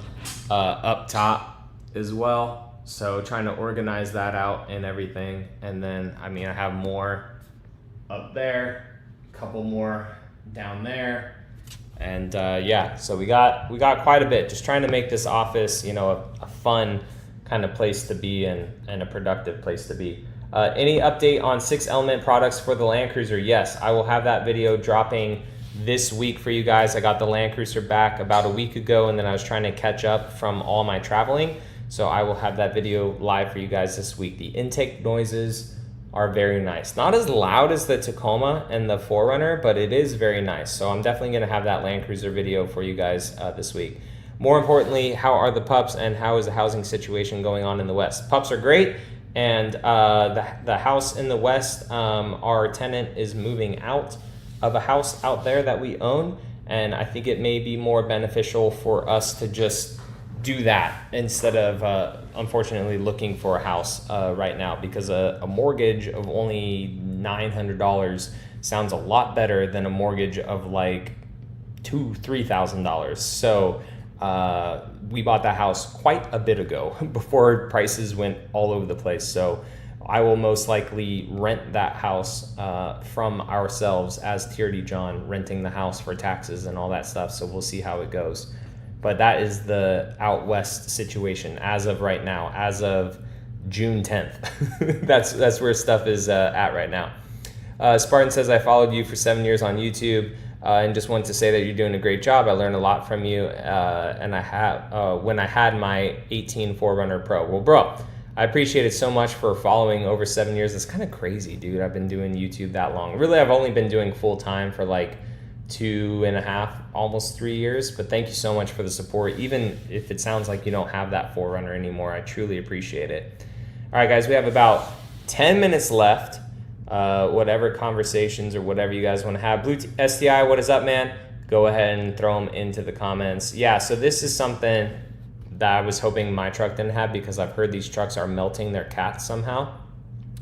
up top as well. So trying to organize that out and everything. And then, I mean, I have more up there, a couple more down there. And yeah, so we got quite a bit. Just trying to make this office, you know, a fun kind of place to be and a productive place to be. Any update on 6-element products for the Land Cruiser? Yes, I will have that video dropping this week for you guys. I got the Land Cruiser back about a week ago, and then I was trying to catch up from all my traveling. So I will have that video live for you guys this week. The intake noises are very nice. Not as loud as the Tacoma and the 4Runner, but it is very nice. So I'm definitely gonna have that Land Cruiser video for you guys this week. More importantly, how are the pups and how is the housing situation going on in the West? Pups are great, and the house in the West, our tenant is moving out of a house out there that we own, and I think it may be more beneficial for us to just do that instead of unfortunately looking for a house right now, because a mortgage of only $900 sounds a lot better than a mortgage of like $2,000-$3,000. So we bought that house quite a bit ago before prices went all over the place. So I will most likely rent that house from ourselves as TRD John, renting the house for taxes and all that stuff. So we'll see how it goes. But that is the out west situation as of right now, as of June 10th. that's where stuff is at right now. Spartan says, I followed you for 7 years on YouTube and just wanted to say that you're doing a great job. I learned a lot from you, and I have when I had my 18 4Runner Pro. Well, bro, I appreciate it so much for following over 7 years. It's kind of crazy, dude. I've been doing YouTube that long. Really, I've only been doing full time for like 2.5, almost 3 years, but thank you so much for the support. Even if it sounds like you don't have that 4Runner anymore, I truly appreciate it. All right, guys, we have about 10 minutes left. whatever conversations or whatever you guys want to have. Blue STI, what is up, man? Go ahead and throw them into the comments. Yeah, so this is something that I was hoping my truck didn't have, because I've heard these trucks are melting their cats somehow.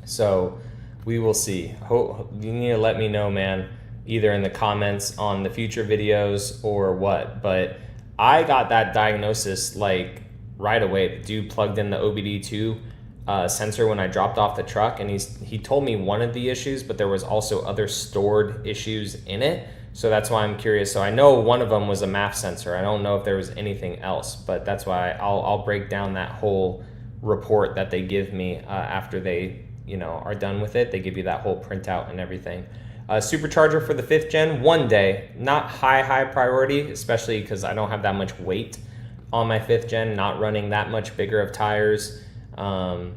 So we will see. You need to let me know, man, either in the comments on the future videos or what. But I got that diagnosis like right away. The dude plugged in the OBD2 sensor when I dropped off the truck, and he told me one of the issues, but there was also other stored issues in it. So that's why I'm curious. So I know one of them was a MAF sensor. I don't know if there was anything else, but that's why I'll break down that whole report that they give me after they are done with it. They give you that whole printout and everything. Supercharger for the 5th gen, one day, not high priority, especially because I don't have that much weight on my 5th gen, not running that much bigger of tires. And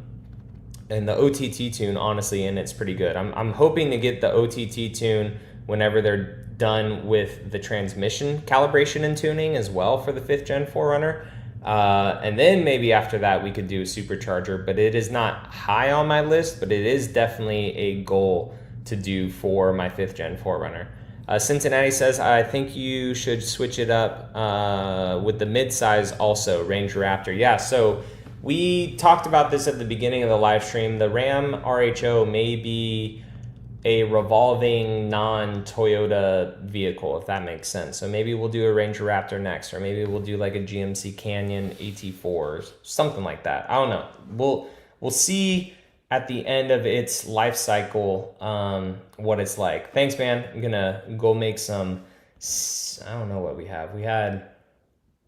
the OTT tune, honestly, and it's pretty good. I'm hoping to get the OTT tune whenever they're done with the transmission calibration and tuning as well for the 5th gen 4Runner. And then maybe after that we could do a supercharger, but it is not high on my list, but it is definitely a goal to do for my 5th gen 4Runner. Cincinnati says, I think you should switch it up with the midsize also, Ranger Raptor. Yeah, so we talked about this at the beginning of the live stream. The Ram RHO may be a revolving non-Toyota vehicle, if that makes sense. So maybe we'll do a Ranger Raptor next, or maybe we'll do like a GMC Canyon AT4 or something like that. I don't know. We'll see at the end of its life cycle what it's like. Thanks, man. I'm gonna go make some, I don't know what we have. We had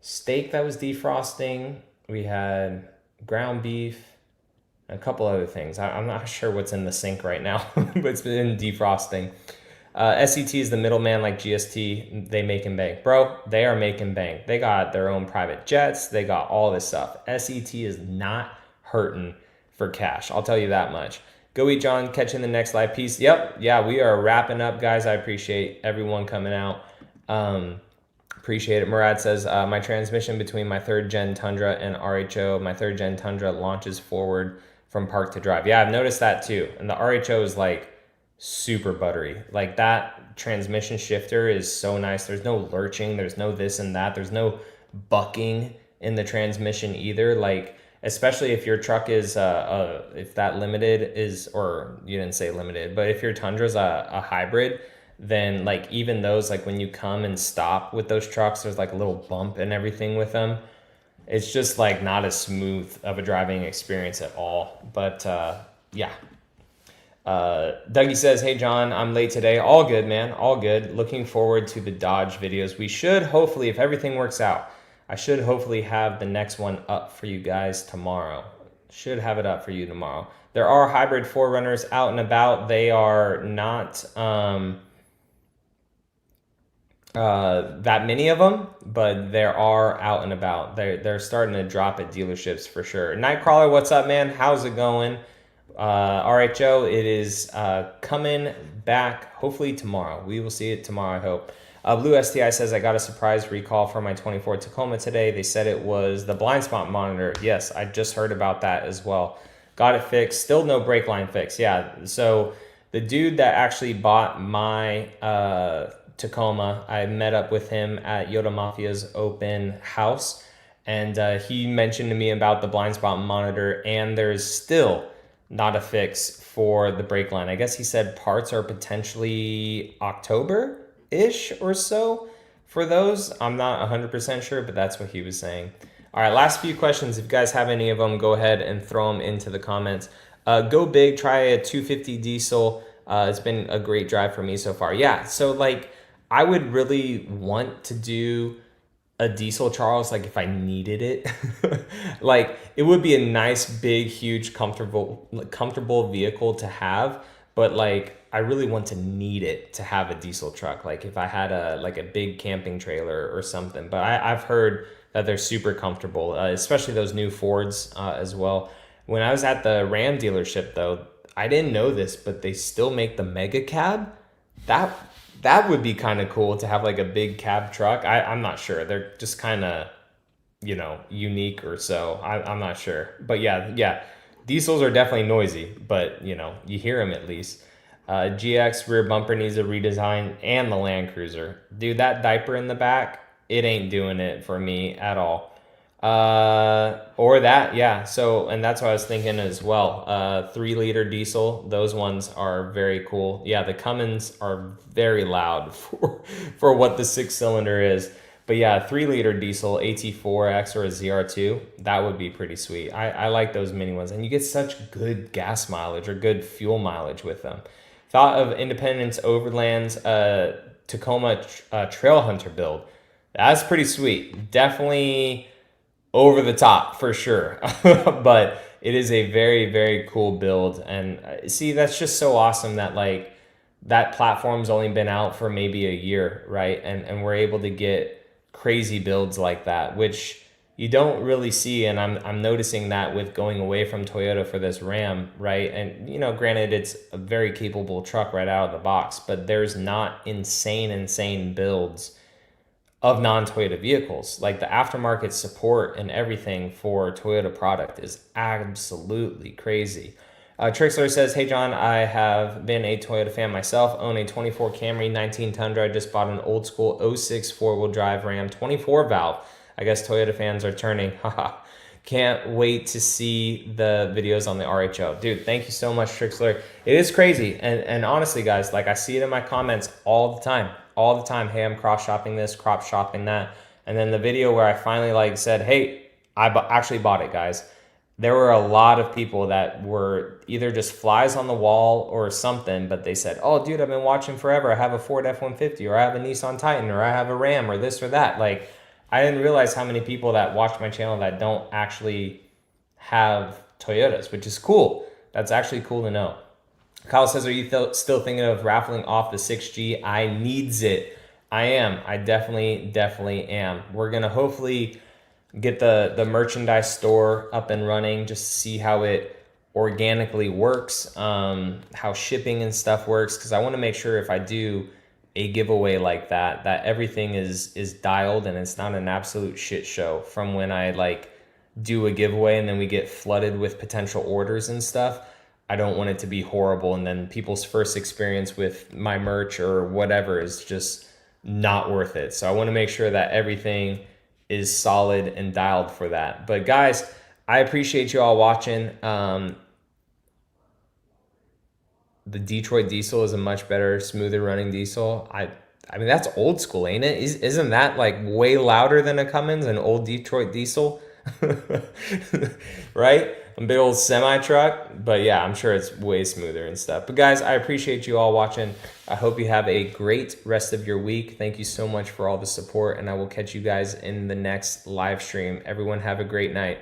steak that was defrosting. We had ground beef, a couple other things. I'm not sure what's in the sink right now, but it's been defrosting. SET is the middleman like GST. They make and bank. Bro, they are making bank. They got their own private jets. They got all this stuff. SET is not hurting for cash. I'll tell you that much. Go eat, John. Catching the next live piece. Yep. Yeah, we are wrapping up, guys. I appreciate everyone coming out. Appreciate it. Murad says, my transmission between my 3rd gen Tundra and RHO, my 3rd gen Tundra launches forward from park to drive. Yeah, I've noticed that too. And the RHO is like super buttery. Like that transmission shifter is so nice. There's no lurching. There's no this and that. There's no bucking in the transmission either. Like, especially if your truck is, if that limited is, or you didn't say limited, but if your Tundra's a hybrid, then like even those, like when you come and stop with those trucks, there's like a little bump and everything with them. It's just like not as smooth of a driving experience at all. But yeah. Dougie says, hey John, I'm late today. All good, man. All good. Looking forward to the Dodge videos. We should hopefully, if everything works out, I should hopefully have the next one up for you guys tomorrow. Should have it up for you tomorrow. There are hybrid 4Runners out and about. They are not that many of them, but there are out and about. They're starting to drop at dealerships for sure. Nightcrawler, what's up, man? How's it going? RHO, it is coming back hopefully tomorrow. We will see it tomorrow, I hope. Blue STI says, I got a surprise recall for my 24 Tacoma today. They said it was the blind spot monitor. Yes, I just heard about that as well. Got it fixed. Still no brake line fix. Yeah, so the dude that actually bought my Tacoma, I met up with him at Yota Mafia's open house, and he mentioned to me about the blind spot monitor, and there's still not a fix for the brake line. I guess he said parts are potentially October-ish or so for those. I'm not 100% sure, but that's what he was saying. All right, last few questions. If you guys have any of them, go ahead and throw them into the comments. Go big, try a 250 diesel. It's been a great drive for me so far. Yeah, so like I would really want to do a diesel, Charles, like if I needed it. Like it would be a nice, big, huge, comfortable vehicle to have, but like I really want to need it to have a diesel truck. Like if I had a big camping trailer or something, but I've heard that they're super comfortable, especially those new Fords as well. When I was at the Ram dealership though, I didn't know this, but they still make the mega cab. That would be kind of cool to have like a big cab truck. I'm not sure. They're just kind of, unique or so. I'm not sure. But yeah. Diesels are definitely noisy, but you hear them at least. GX rear bumper needs a redesign, and the Land Cruiser. Dude, that diaper in the back, it ain't doing it for me at all. Or that, yeah. So, and that's what I was thinking as well. 3-liter diesel, those ones are very cool. Yeah, the Cummins are very loud for what the 6-cylinder is. But yeah, 3-liter diesel, AT4X or a ZR2, that would be pretty sweet. I like those mini ones, and you get such good gas mileage or good fuel mileage with them. Thought of Independence Overland's Tacoma Trail Hunter build. That's pretty sweet. Definitely over the top for sure. But it is a very, very cool build. And see, that's just so awesome that like that platform's only been out for maybe a year, right? And we're able to get crazy builds like that, which you don't really see. And I'm noticing that with going away from Toyota for this Ram, right? And, you know, granted, it's a very capable truck right out of the box, but there's not insane builds of non-Toyota vehicles. Like the aftermarket support and everything for Toyota product is absolutely crazy. Trixler says, hey John, I have been a Toyota fan myself, own a 24 Camry, 19 Tundra. I just bought an old school 06 4-wheel drive Ram 24 valve. I guess Toyota fans are turning. Haha. Can't wait to see the videos on the RHO. Dude, thank you so much, Trixler. It is crazy. And honestly, guys, like I see it in my comments all the time. Hey, I'm cross shopping this, crop shopping that. And then the video where I finally like said, hey, I actually bought it, guys. There were a lot of people that were either just flies on the wall or something, but they said, oh, dude, I've been watching forever. I have a Ford F-150, or I have a Nissan Titan, or I have a Ram, or this or that. Like, I didn't realize how many people that watch my channel that don't actually have Toyotas, which is cool. That's actually cool to know. Kyle says, are you still thinking of raffling off the 6G? I needs it. I am. I definitely am. We're going to hopefully get the merchandise store up and running just to see how it organically works, how shipping and stuff works, because I want to make sure if I do a giveaway like that everything is dialed and it's not an absolute shit show from when I like do a giveaway and then we get flooded with potential orders and stuff. I don't want it to be horrible and then people's first experience with my merch or whatever is just not worth it. So I want to make sure that everything is solid and dialed for that. But guys, I appreciate you all watching. The Detroit diesel is a much better, smoother running diesel. I mean, that's old school, ain't it? Isn't that like way louder than a Cummins, an old Detroit diesel? Right? A big old semi truck. But yeah, I'm sure it's way smoother and stuff. But guys, I appreciate you all watching. I hope you have a great rest of your week. Thank you so much for all the support, and I will catch you guys in the next live stream. Everyone have a great night.